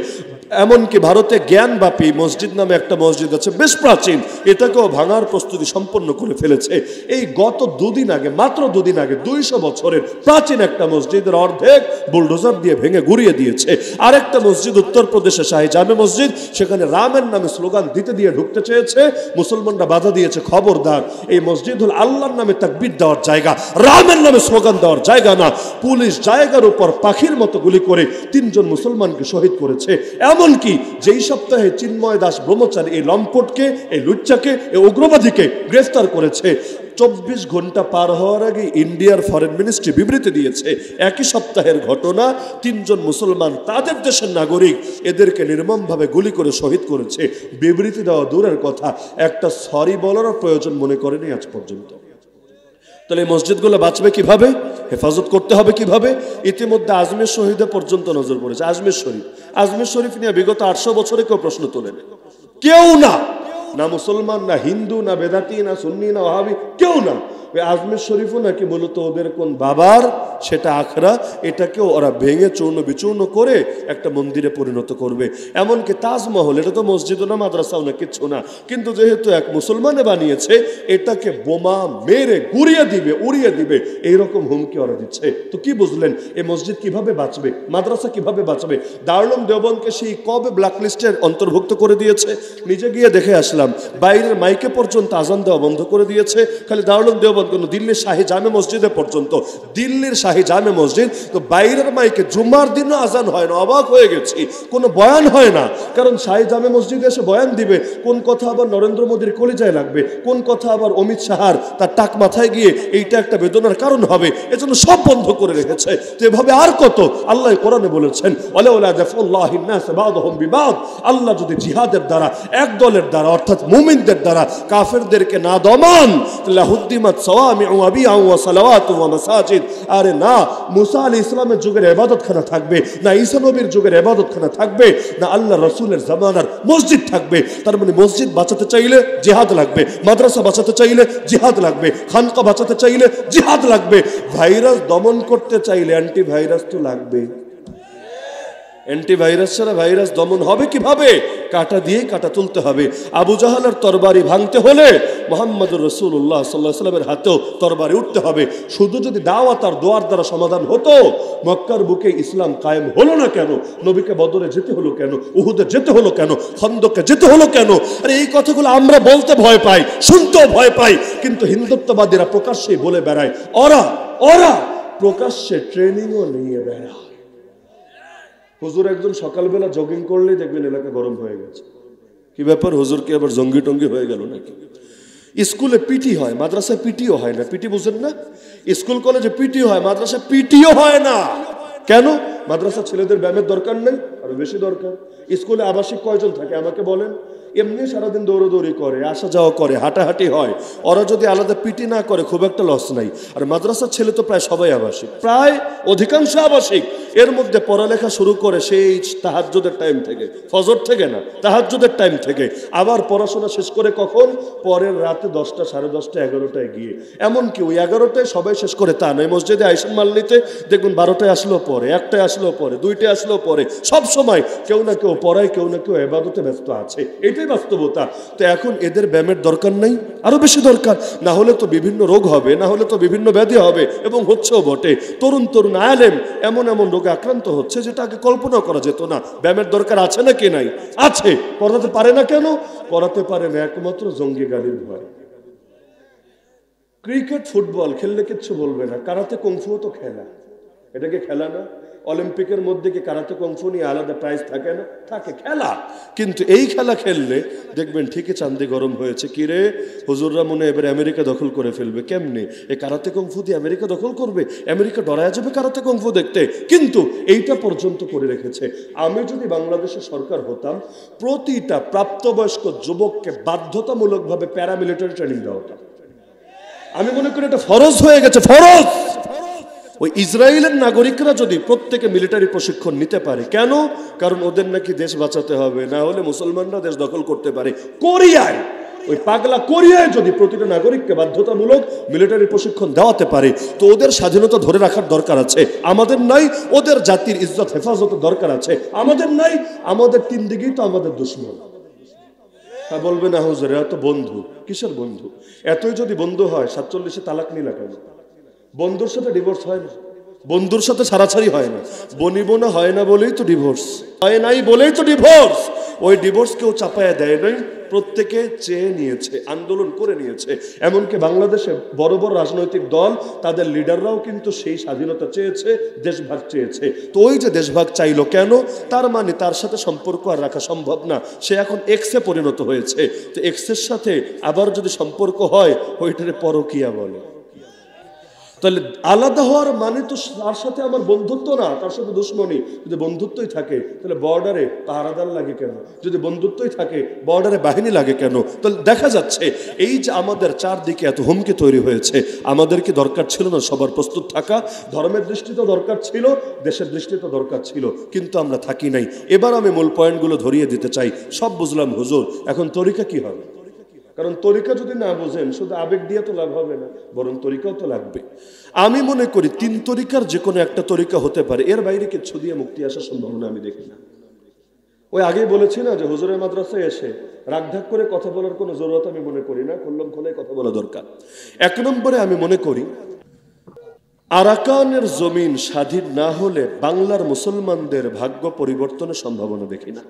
এমনকি ভারতে জ্ঞানবাপী মসজিদ নামে একটা মসজিদ আছে, বেশ প্রাচীন, এটাকেও ভাঙার প্রস্তুতি সম্পন্ন করে ফেলেছে। এই গত দুদিন আগে, মাত্র দুদিন আগে 200 বছরের প্রাচীন একটা মসজিদের অর্ধেক বুলডোজার দিয়ে ভেঙে গুড়িয়ে দিয়েছে। আরেকটা মসজিদ উত্তরপ্রদেশে শাহী জামে মসজিদ, সেখানে রামের নামে স্লোগান দিতে দিয়ে ঢুকতে চেয়েছে, মুসলমানরা বাধা দিয়েছে, খবরদার এই মসজিদ হল আল্লাহর নামে তাকবীর দেওয়ার জায়গা, রামের নামে স্লোগান দেওয়ার জায়গা না। পুলিশ জায়গার উপর পাখির মতো গুলি করে 3 জন মুসলমানকে শহীদ করেছে। এমনকি যেই সপ্তাহে চিন্ময় দাস ব্রহ্মচারী এই লম্পটকে, এই লুচ্চাকে, এই উগ্রবাদীকে গ্রেফতার করেছে, 24 ঘন্টা পার হওয়ার আগে ইন্ডিয়ার ফরেন মিনিস্ট্রি বিবৃতি দিয়েছে একই সপ্তাহের ঘটনা, 3 জন মুসলমান তাদের দেশের নাগরিক এদেরকে নির্মমভাবে গুলি করে শহীদ করেছে। বিবৃতি দেওয়া দূরের কথা, একটা সরি বলারও প্রয়োজন মনে করেনি আজ পর্যন্ত। তাহলে এই মসজিদগুলো বাঁচবে কিভাবে, হেফাজত করতে হবে কিভাবে? ইতিমধ্যে আজমির শহীদে পর্যন্ত নজর পড়েছে। আজমির শরীফ নিয়ে বিগত 800 বছরে কেউ প্রশ্ন তোলেন, কেউ না, না মুসলমান, না হিন্দু, না বেদাতি, না সুন্নি, না ওয়াহাবি, কেউ না। ওই আজমির শরীফও নাকি মূলত ওদের কোন বাবার সেটা আখড়া, এটাকেও ওরা ভেঙে চূর্ণ বিচূর্ণ করে একটা মন্দিরে পরিণত করবে। এমনকি তাজমহল, এটা তো মসজিদও না, মাদ্রাসাও না, কিচ্ছু না, কিন্তু যেহেতু এক মুসলমানে বানিয়েছে, এটাকে বোমা মেরে গুড়িয়ে দিবে, উড়িয়ে দিবে, এইরকম হুমকি ওরা দিচ্ছে। তো কি বুঝলেন এই মসজিদ কিভাবে বাঁচবে, মাদ্রাসা কিভাবে বাঁচবে? দারুল উলুম দেওবন্দকে সেই কবে ব্ল্যাকলিস্টের অন্তর্ভুক্ত করে দিয়েছে, নিজে গিয়ে দেখে আসলাম। বাইরের মাইকে পর্যন্ত আজান দেওয়া বন্ধ করে দিয়েছে। খালি দারুল উলুম দেওবন্দ কেন, দিল্লির শাহী জামে মসজিদে পর্যন্ত, দিল্লির শাহী জামে মসজিদ তো বাইরের মাইকে জুম্মার দিনও আজান হয় না। অবাক হয়ে গেছি, কোনো বয়ান হয় না। কারণ শাহী জামে মসজিদে এসে বয়ান দিবে, কোন কথা আবার নরেন্দ্র মোদীর কলিজায় লাগবে, কোন কথা আবার অমিত শাহর তার টাক মাথায় গিয়ে এইটা একটা বেদনার কারণ হবে, এজন্য সব বন্ধ করে রেখেছে। তো এভাবে আর কত, আল্লাহ কোরআনে বলেছেন, আল্লাহ যদি জিহাদের দ্বারা, এক দলের দ্বারা অর্থাৎ মুমিনদের দ্বারা কাফেরদেরকে না দমান, আরে না মুসা আলাইহিস সালামের যুগের ইবাদতখানা থাকবে, না ঈসা নবীর যুগের ইবাদতখানা থাকবে, না আল্লাহ রাসূলের জামানার মসজিদ থাকবে। তার মানে মসজিদ বাঁচাতে চাইলে জিহাদ লাগবে, মাদ্রাসা বাঁচাতে চাইলে জিহাদ লাগবে, খানকা বাঁচাতে চাইলে জিহাদ লাগবে, ভাইরাস দমন করতে চাইলে অ্যান্টিভাইরাস তো লাগবে। অ্যান্টিভাইরাস ছাড়া ভাইরাস দমন হবে কিভাবে? কাটা দিয়ে কাটা তুলতে হবে। আবু জাহালের তরবারি ভাঙতে হলে মুহাম্মদুর রাসূলুল্লাহ সাল্লাল্লাহু আলাইহি ওয়াসাল্লামের হাতেও তরবারি উঠতে হবে। শুধু যদি দাওয়াত আর দোয়ার দ্বারা সমাধান হতো, মক্কার বুকে ইসলাম কায়েম হলো না কেন? নবীকে বদরে যেতে হলো কেন? উহুদে যেতে হলো কেন? খন্দকে যেতে হলো কেন? আরে এই কথাগুলো আমরা বলতে ভয় পাই, শুনতেও ভয় পাই, কিন্তু হিন্দুত্ববাদীরা প্রকাশ্যেই বলে বেড়ায়। ওরা প্রকাশ্যে ট্রেনিংও নিয়ে বেড়ায়। হুজুর একজন সকালবেলা জগিং করলেই দেখবেন এলাকা গরম হয়ে গেছে। কি ব্যাপার, হুজুর কি আবার জঙ্গি টঙ্গি হয়ে গেল নাকি? স্কুলে পিটি হয়, মাদ্রাসায় পিটিও হয় না। পিটি বুঝেন না? স্কুল কলেজে পিটি হয়, মাদ্রাসায় পিটিও হয় না। কেন? মাদ্রাসা ছেলেদের ব্যায়ামের দরকার নেই, আরো বেশি দরকার। স্কুলে আবাসিক কয়জন থাকে আমাকে বলেন? এমনি সারাদিন দৌড়দৌড়ি করে, আসা যাওয়া করে, হাঁটাহাঁটি হয়। ওরা যদি আলাদা পিটি না করে খুব একটা লস নাই। আর মাদ্রাসার ছেলে তো প্রায় সবাই আবাসিক, প্রায় অধিকাংশ আবাসিক। এর মধ্যে পড়ালেখা শুরু করে সেই তাহাজ্জুদের টাইম থেকে, ফজর থেকে না, তাহাজ্জুদের টাইম থেকে। আবার পড়াশোনা শেষ করে কখন? পরের রাতে 10টা, 10:30, 11টায় গিয়ে। এমনকি ওই 11টায় সবাই শেষ করে তা নয়, মসজিদে আইসেন মাল নিতে, দেখুন 12টায় আসলেও পরে, 1টায় আসলেও পরে, 2টায় আসলেও পরে। সব সময় কেউ না কেউ পড়ায়, কেউ না কেউ ইবাদতে ব্যস্ত আছে। এটাই বাস্তবতা। তো এখন এদের ব্যায়ামের দরকার নাই, আরো বেশি দরকার। না হলে তো বিভিন্ন রোগ হবে, না হলে তো বিভিন্ন ব্যাধি হবে, এবং হচ্ছেও বটে। তরুণ আলেম এমন এমন রোগে আক্রান্ত হচ্ছে যেটা আগে কল্পনা করা যেত না। ব্যায়ামের দরকার আছে নাকি নাই? আছে। করাতে পারে না কেন? করাতে পারে না একমাত্র জঙ্গি গালির ভয়। ক্রিকেট ফুটবল খেললে কিচ্ছু বলবে না, কারাতে কুংফু তো খেলা, এটাকে খেলা না? অলিম্পিকের মধ্যে কি কারাতে কুংফু নিয়ে আলাদা প্রাইজ থাকে না? থাকে, খেলা। কিন্তু এই খেলা খেললে দেখবেন ঠিকই চান্দি গরম হয়েছে। কিরে হুজুররা মনে এবার আমেরিকা দখল করে ফেলবে। কেমনে? এই কারাতে কুংফু দিয়ে আমেরিকা দখল করবে? আমেরিকা ডরায় যাবে কারাতে কুংফু দেখতে। কিন্তু এইটা পর্যন্ত করে রেখেছে। আমি যদি বাংলাদেশের সরকার হতাম, প্রতিটা প্রাপ্তবয়স্ক যুবককে বাধ্যতামূলকভাবে প্যারামিলিটারি ট্রেনিং দেওয়া হতো। আমি মনে করি এটা ফরজ হয়ে গেছে, ফরজ। ওই ইসরায়েলের নাগরিকরা যদি প্রত্যেকে মিলিটারি প্রশিক্ষণ নিতে পারে, কেন? কারণ ওদের নাকি দেশ বাঁচাতে হবে, না হলে মুসলমানরা দেশ দখল করতে পারে। কোরিয়ায়, ওই পাগলা কোরিয়ায় যদি প্রতিটা নাগরিককে বাধ্যতামূলক মিলিটারি প্রশিক্ষণ দেওয়াতে পারে, তো ওদের স্বাধীনতা ধরে রাখার দরকার আছে, আমাদের নাই। ওদের জাতির ইজ্জত হেফাজতের দরকার আছে, আমাদের নাই। আমাদের 3 দিকেই তো আমাদের দুশমন। বলবে না হুজুর এত বন্ধু, কিসের বন্ধু? এতই যদি বন্ধু হয় 47-এ তালাক নিলা কেন? বন্ধুর সাথে ডিভোর্স হয় না, বন্ধুর সাথে ছাড়াছাড়ি হয় না, বনিবনা হয় না বলেই তো ডিভোর্স, হয় নাই বলেই তো ডিভোর্স। ওই ডিভোর্স কেউ চাপায়া দেয় নাই, প্রত্যেকে চেয়ে নিয়েছে, আন্দোলন করে নিয়েছে। এমনকি বাংলাদেশে বড় বড় রাজনৈতিক দল, তাদের লিডাররাও কিন্তু সেই স্বাধীনতা চেয়েছে, দেশভাগ চেয়েছে। তো ওই যে দেশভাগ চাইলো কেন? তার মানে তার সাথে সম্পর্ক আর রাখা সম্ভব না, সে এখন এক্সে পরিণত হয়েছে। তো এক্সের সাথে আবার যদি সম্পর্ক হয়, ওইটারে পরকীয়া বলে। তাহলে আলাদা হওয়ার মানে তো তার সাথে আমার বন্ধুত্ব না, তার সাথে দুশ্মনী। যদি বন্ধুত্বই থাকে তাহলে বর্ডারে পাহারাদার লাগে কেন? যদি বন্ধুত্বই থাকে বর্ডারে বাহিনী লাগে কেন? তাহলে দেখা যাচ্ছে এই যে আমাদের চারদিকে এত হুমকি তৈরি হয়েছে, আমাদের কি দরকার ছিল না সবার প্রস্তুত থাকা? ধর্মের দৃষ্টিতে দরকার ছিল, দেশের দৃষ্টিতে দরকার ছিল, কিন্তু আমরা থাকি নাই। এবার আমি মূল পয়েন্টগুলো ধরিয়ে দিতে চাই। সব বুঝলাম হুজুর, এখন তরিকা কি হবে? কারণ তরিকা যদি না বোঝেন, শুধু আবেগ দিয়ে তো লাভ হবে না, বরং তরিকাও তো লাগবে। আমি মনে করি 3 তরিকার যে কোনো একটা তরিকা হতে পারে, এর বাইরে কিছু দিয়ে মুক্তি আসার সম্ভাবনা আমি দেখি না। ওই আগেই বলেছি না যে হুজুরের মাদ্রাসায় এসে রাগঢাক করে কথা বলার কোনো জরুরত আমি মনে করি না, খুল্লম খোলায় কথা বলা দরকার। 1 নম্বরে আমি মনে করি আরাকানের জমিন স্বাধীন না হলে বাংলার মুসলমানদের ভাগ্য পরিবর্তনের সম্ভাবনা দেখি না।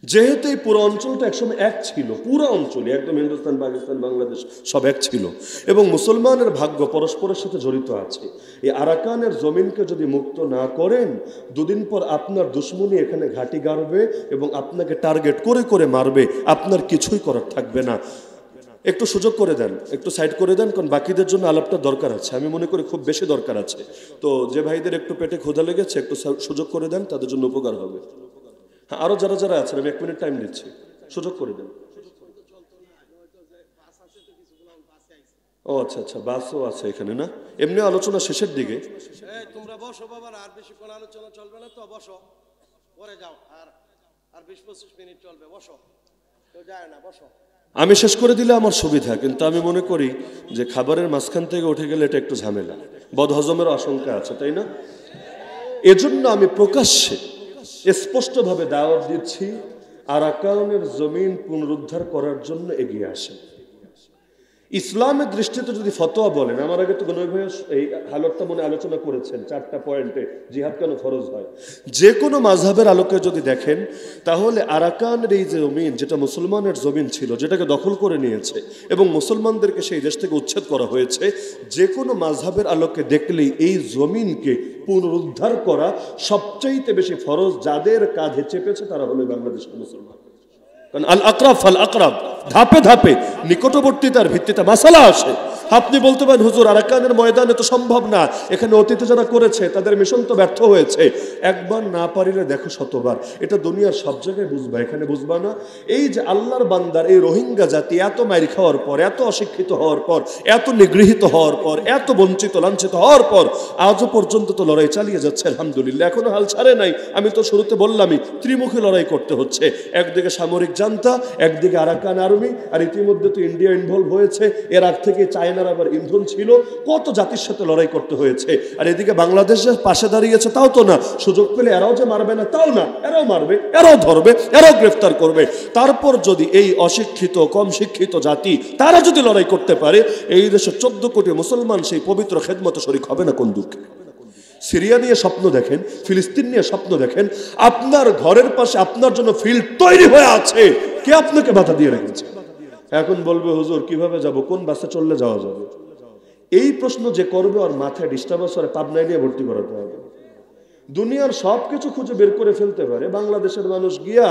যেহেতু এই পুরো অঞ্চলটা একসময় এক ছিল, পুরো অঞ্চলে একদম হিন্দুস্তান, পাকিস্তান, বাংলাদেশ সব এক ছিল, এবং মুসলমানের ভাগ্য পরস্পরের সাথে জড়িত আছে। এই আরাকানের জমিনকে যদি মুক্ত না করেন, দুদিন পর আপনার দুশ্মনী এখানে ঘাঁটি গাড়বে এবং আপনাকে টার্গেট করে করে মারবে, আপনার কিছুই করার থাকবে না। একটু সুযোগ করে দেন, একটু সাইড করে দেন, কারণ বাকিদের জন্য আলাপটা দরকার আছে, আমি মনে করি খুব বেশি দরকার আছে। তো যে ভাইদের একটু পেটে ক্ষুধা লেগেছে, একটু সুযোগ করে দেন, তাদের জন্য উপকার হবে। হ্যাঁ, আরো যারা যারা আছেন আমি 1 মিনিট টাইম দিচ্ছি, সুযোগ করে দেন। ও আচ্ছা আচ্ছা, বাসও আছে এখানে না? এমনি আলোচনা শেষের দিকে। তোমরা বসো বাবা, আর বেশি কোন আলোচনা চলবে না, তো বসো, পরে যাও, আর আর 20-25 মিনিট চলবে, বসো, কেউ যায় না, বসো। আমি শেষ করে দিলে আমার সুবিধা, কিন্তু আমি মনে করি যে খাবারের মাঝখান থেকে উঠে গেলে এটা একটু ঝামেলা, বদহজমের আশঙ্কা আছে, তাই না? এজন্য আমি প্রকাশ্যে স্পষ্টভাবে দাওয়াত দিচ্ছি, আরাকানের জমিন পুনরুদ্ধার করার জন্য এগিয়ে আসেন। ইসলামের দৃষ্টিতে যদি ফতোয়া বলেন, আমার আগে তো গণই ভাই এই হালতটা মনে আলোচনা করেছেন 4টা পয়েন্টে, জিহাদ কেন ফরজ হয়। যে কোনো মাযহাবের আলোকে যদি দেখেন, তাহলে আরাকানের এই যে জমিন, যেটা মুসলমানের জমিন ছিল, যেটাকে দখল করে নিয়েছে এবং মুসলমানদেরকে সেই দেশ থেকে উচ্ছেদ করা হয়েছে, যে কোনো মাযহাবের আলোকে দেখলেই এই জমিনকে পুনরুদ্ধার করা সবচাইতে বেশি ফরজ। যাদের কাঁধে চেপেছে তারা হলো বাংলাদেশের মুসলমান। কারণ আল আকরাব ফাল আকরাব, ধাপে ধাপে নিকটবর্তীতার ভিত্তিতে মাসালা আসে। আপনি বলতে পারেন হুজুর আরাকানের ময়দানে তো সম্ভব না, এখানে অতীতে যারা করেছে তাদের মিশন তো ব্যর্থ হয়েছে। একবার না পারিলে দেখো শতবার, এটা দুনিয়ার সব জায়গায় বুঝবা, এখানে বুঝবা না। এই যে আল্লাহর বান্দার এই রোহিঙ্গা জাতি এত মাইর খাওয়ার পর, এত অশিক্ষিত হওয়ার পর, এত নিগৃহীত হওয়ার পর, এত বঞ্চিত লাঞ্ছিত হওয়ার পর আজও পর্যন্ত তো লড়াই চালিয়ে যাচ্ছে আলহামদুলিল্লাহ, এখনো হাল ছাড়ে নাই। আমি তো শুরুতে বললামই, ত্রিমুখী লড়াই করতে হচ্ছে, একদিকে সামরিক জান্তা, একদিকে আরাকান আর্মি, আর ইতিমধ্যে তো ইন্ডিয়া ইনভলভ হয়েছে। এর আগ থেকে চায়নার আবার ইন্ধন ছিল, কত জাতির সাথে লড়াই করতে হয়েছে। আর এদিকে বাংলাদেশের পাশে দাঁড়িয়েছে, তাও তো না, সুযোগ পেলে এরাও যে মারবে না তাও না, এরাও মারবে, এরাও ধরবে, এরাও গ্রেফতার করবে। তারপর যদি এই অশিক্ষিত কম শিক্ষিত জাতি তারা যদি লড়াই করতে পারে, এই দেশে 14 কোটি মুসলমান সেই পবিত্র খেদমতে শরীক হবে না কোন দুঃখে? সিরিয়া নিয়ে স্বপ্ন দেখেন, ফিলিস্তিন নিয়ে স্বপ্ন দেখেন, আপনার ঘরের পাশে আপনার জন্য ফিল্ড তৈরি হয়ে আছে, কে আপনাকে বাধা দিয়ে রেখেছে? এখন বলবে হুজুর কিভাবে যাব, কোন বাসে চললে যাওয়া যাবে? এই প্রশ্ন যে করবে ওর মাথায় ডিস্টার্বেন্স করে পাবনায় নিয়ে ভর্তি করাতে হবে। দুনিয়ার সব কিছু খুঁজে বের করে ফেলতে পারে বাংলাদেশের মানুষ গিয়া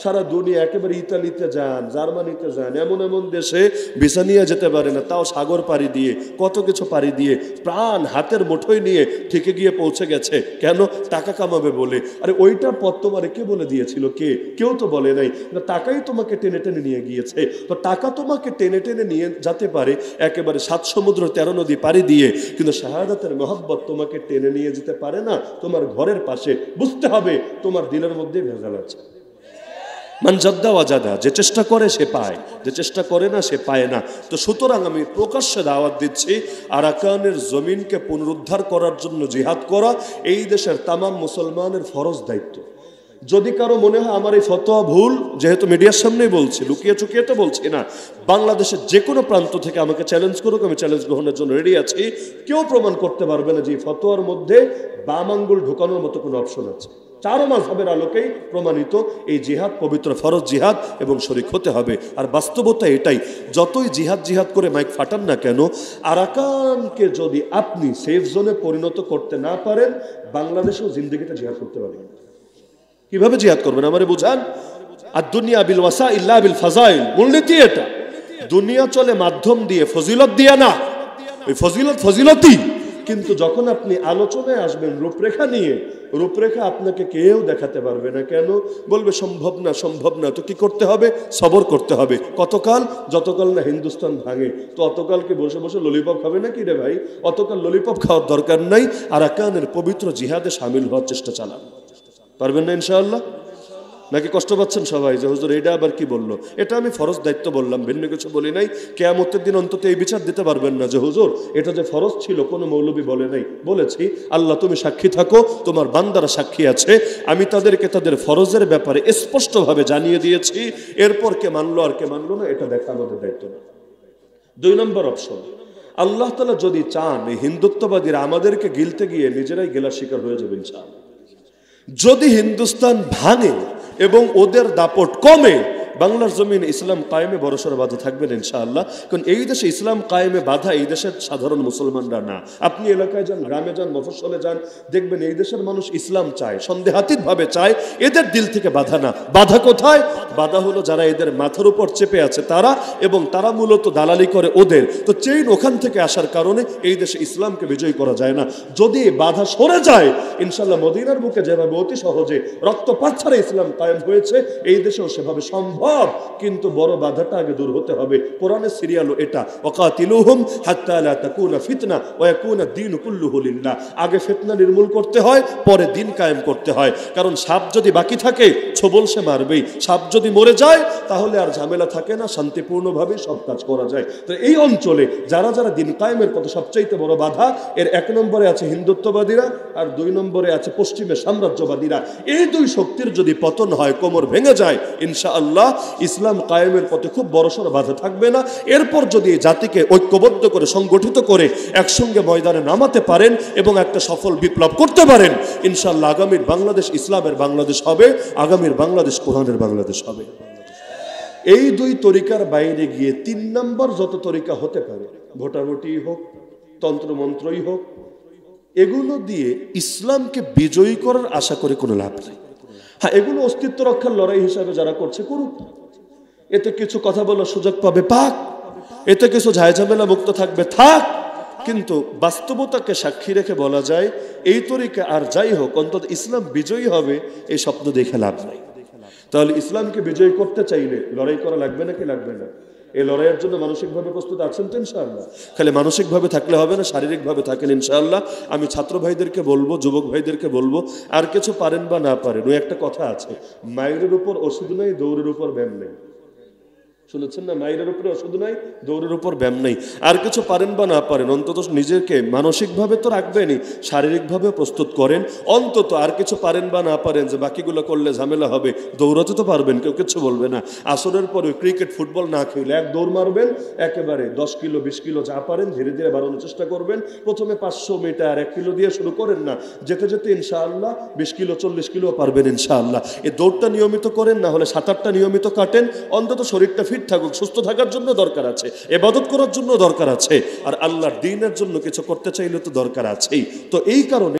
সারা দুনিয়া, একেবারে ইতালিতে যান, জার্মানিতে যান, এমন এমন দেশে ভিসা নিয়ে যেতে পারে না, তাও সাগর পাড়ি দিয়ে, কত কিছু পাড়ি দিয়ে, প্রাণ হাতের মুঠোয় নিয়ে ঠিকই গিয়ে পৌঁছে গেছে। কেন? টাকা কামাবে বলে। আরে ওইটার পথ তোমারে কে বলে দিয়েছিল? কেউ তো বলে নাই। টাকাই তোমাকে টেনে টেনে নিয়ে গিয়েছে। তো টাকা তোমাকে টেনে টেনে নিয়ে যেতে পারে একেবারে 7 সমুদ্র 13 নদী পাড়ি দিয়ে, কিন্তু শাহাদাতের মহব্বত তোমাকে টেনে নিয়ে যেতে পারে না তোমার ঘরের পাশে। বুঝতে হবে তোমার দিলের মধ্যে ভেজাল আছে। মান জাদ্দা ওয়াজাদা, যে চেষ্টা করে সে পায়, যে চেষ্টা করে না সে পায় না। তো সুতরাং আমি প্রকাশ্যে দাওয়াত দিচ্ছি, আরাকানের জমিনকে পুনরুদ্ধার করার জন্য জিহাদ করা এই দেশের তামাম মুসলমানের ফরজ দায়িত্ব। যদি কারো মনে হয় আমার এই ফতোয়া ভুল, যেহেতু মিডিয়ার সামনেই বলছি, লুকিয়ে চুকিয়ে তো বলছি না, বাংলাদেশের যে কোনো প্রান্ত থেকে আমাকে চ্যালেঞ্জ করুক, আমি চ্যালেঞ্জ গ্রহণের জন্য রেডি আছি। কেউ প্রমাণ করতে পারবে না যে ফতোয়ার মধ্যে বাম আঙ্গুল ঢোকানোর মতো কোনো অপশন আছে। চারো মাযহাবের আলোকেই প্রমাণিত এই জিহাদ পবিত্র ফরজ জিহাদ এবং শরীক হতে হবে। আর বাস্তবতা এটাই, যতই জিহাদ জিহাদ করে মাইক ফাটান না কেন, আরাকানকে যদি আপনি সেফ জোনে পরিণত করতে না পারেন, বাংলাদেশেও জিন্দেগিতে জিহাদ করতে পারবেন। কিভাবে জিহাদ করবেন আমারে বুঝান। আর দুনিয়া বিল ওয়াসাইল লা বিল ফাজাইল, মূলনীতি এটা। দুনিয়া চলে মাধ্যম দিয়ে, ফজিলত দিয়ে না। ওই ফজিলতই, কিন্তু যখন আপনি আলোচনায় আসবেন রূপরেখা নিয়ে, রূপরেখা আপনাকে কেউ দেখাতে পারবে না। কেন? বলবে সম্ভব না, সম্ভব না। তো কি করতে হবে? সবর করতে হবে। কতকাল? যতকাল না হিন্দুস্তান ভাঙে। তো অতকালকে বসে বসে ললিপপ খাবে নাকি রে ভাই? অতকাল ললিপপ খাওয়ার দরকার নাই। আরাকানের পবিত্র জিহাদে শামিল হওয়ার চেষ্টা চালান। পারবেন না ইনশাআল্লাহ? নাকি কষ্ট পাচ্ছেন সবাই যে হুজুর এটা আবার কি বললো? এটা আমি ফরজ দায়িত্ব বললাম, ভিন্ন কিছু বলি নাই। কিয়ামতের দিন অন্তত এই বিচার দিতে পারবেন না যে হুজুর এটা যে ফরজ ছিল কোনো মৌলবী বলে নাই। বলেছি, আল্লাহ তুমি সাক্ষী থাকো, তোমার বান্দারা সাক্ষী আছে, আমি তাদেরকে তাদের ফরজের ব্যাপারে স্পষ্টভাবে জানিয়ে দিয়েছি। এরপর কে মানলো আর কে মানলো না এটা দেখা আমাদের দায়িত্ব না। 2 নম্বর অপশন, আল্লাহ তাআলা যদি চান এই হিন্দুত্ববাদীরা আমাদেরকে গিলতে গিয়ে নিজেরাই গেলার শিকার হয়ে যাবে ইনশাআল্লাহ। যদি হিন্দুস্তান ভাঙে এবং ওদের দাপট কমে, বাংলার জমিন ইসলাম কায়েমে বড়সড় বাধা থাকবেন ইনশাআল্লাহ। কারণ এই দেশে ইসলাম কায়েমে বাধা এই দেশের সাধারণ মুসলমানরা না। আপনি এলাকায় যান, গ্রামে যান, মফস্বলে যান, দেখবেন এই দেশের মানুষ ইসলাম চায়, সন্দেহাতীত ভাবে চায়, এদের দিল থেকে বাধা না। বাধা কোথায়? বাধা হলো যারা এদের মাথার উপর চেপে আছে তারা, এবং তারা মূলত দালালি করে ওদের। তো চেইন ওখান থেকে আসার কারণে এই দেশে ইসলামকে বিজয় করা যায় না। যদি বাধা সরে যায়, ইনশাআল্লাহ মদিনার বুকে যেভাবে অতি সহজে রক্তপাত ছাড়া ইসলাম কায়েম হয়েছে, এই দেশেও সেভাবে সম্ভব। কিন্তু বড় বাধাটা আগে দূর হতে হবে। কোরআনের সিরিয়ালও এটা, ওয়াকাতিলুহুম হাত্তা লা তাকুনা ফিতনা ওয়া ইয়াকুনা দ্বীনু কুল্লুহু লিল্লাহ। আগে ফিতনা নির্মূল করতে হয়, পরে দিন কায়েম করতে হয়। কারণ সাপ যদি বাকি থাকে ছোবল সে মারবেই। সাপ যদি মরে যায় তাহলে আর ঝামেলা থাকে না, শান্তিপূর্ণভাবে সব কাজ করা যায়। তো এই অঞ্চলে যারা যারা দিন কায়েমের পথে সবচাইতে বড় বাধা, এর 1 নম্বরে আছে হিন্দুত্ববাদীরা, আর 2 নম্বরে আছে পশ্চিমের সাম্রাজ্যবাদীরা। এই 2 শক্তির যদি পতন হয়, কোমর ভেঙে যায়, ইনশাআল্লাহ ইসলাম কায়েমের পথে খুব বড়সড় বাধা থাকবে না। এরপর যদি জাতিকে ঐক্যবদ্ধ করে সংগঠিত করে একসঙ্গে ময়দানে নামাতে পারেন এবং একটা সফল বিপ্লব করতে পারেন, ইনশাআল্লাহ আগামীর বাংলাদেশ ইসলামের বাংলাদেশ হবে, আগামীর বাংলাদেশ কোরআনের বাংলাদেশ হবে। এই 2 তরিকার বাইরে গিয়ে 3 নম্বর যত তরিকা হতে পারে, ভোটাভুটি হোক, তন্ত্রমন্ত্রই হোক, এগুলো দিয়ে ইসলামকে বিজয়ী করার আশা করে কোনো লাভ নেই। হ্যাঁ, এগুলো অস্তিত্ব রক্ষার লড়াই হিসাবে যারা করছে করুক, এতে কিছু কথা বলার সুযোগ পাবে পাক, এতে কিছু ঝামেলা মুক্ত থাকবে থাক। কিন্তু বাস্তবতাকে সাক্ষী রেখে বলা যায় এই তরিকা আর যাই হোক, অন্তত ইসলাম বিজয়ী হবে, এই স্বপ্ন দেখে লাভ নাই। তাহলে ইসলামকে বিজয়ী করতে চাইলে লড়াই করা লাগবে নাকি লাগবে না? এই লড়াইয়ের জন্য মানসিকভাবে প্রস্তুত আছেন তো ইনশাআল্লাহ? খালি মানসিকভাবে থাকলে হবে না, শারীরিকভাবে থাকেন ইনশাআল্লাহ। আমি ছাত্র ভাইদেরকে বলবো, যুবক ভাইদেরকে বলবো, আর কিছু পারেন বা না পারেন, ওই একটা কথা আছে, মায়ের উপর ওষুধ নাই, দৌড়ের উপর ব্যায়াম নেই। শুনেছেন না? মায়ের উপরে ওষুধ নাই, দৌড়ের উপর ব্যায়াম নেই। আর কিছু পারেন বা না পারেন, অন্তত নিজেকে মানসিকভাবে তো রাখবেনই, শারীরিকভাবে প্রস্তুত করেন অন্তত। আর কিছু পারেন বা না পারেন, যে বাকিগুলো করলে ঝামেলা হবে, দৌড়াতে তো পারবেন, কেউ কিছু বলবে না। আসরের পরে ক্রিকেট ফুটবল না খেলে 1 দৌড় মারবেন, একেবারে 10 কিলো 20 কিলো যা পারেন ধীরে ধীরে বাড়ানোর চেষ্টা করবেন। প্রথমে 500 মিটার 1 কিলো দিয়ে শুরু করেন না, যেতে যেতে ইনশাআল্লাহ 20 কিলো 40 কিলো পারবেন ইনশাআল্লাহ। এই দৌড়টা নিয়মিত করেন, না হলে 7-8টা নিয়মিত কাটেন, অন্তত শরীরটা ফিট থাকুক। সুস্থ থাকার জন্য দরকার আছে, ইবাদত করার জন্য দরকার আছে, আর আল্লাহর দ্বীনের জন্য কিছু করতে চাইলে তো দরকার আছেই। তো এই কারণে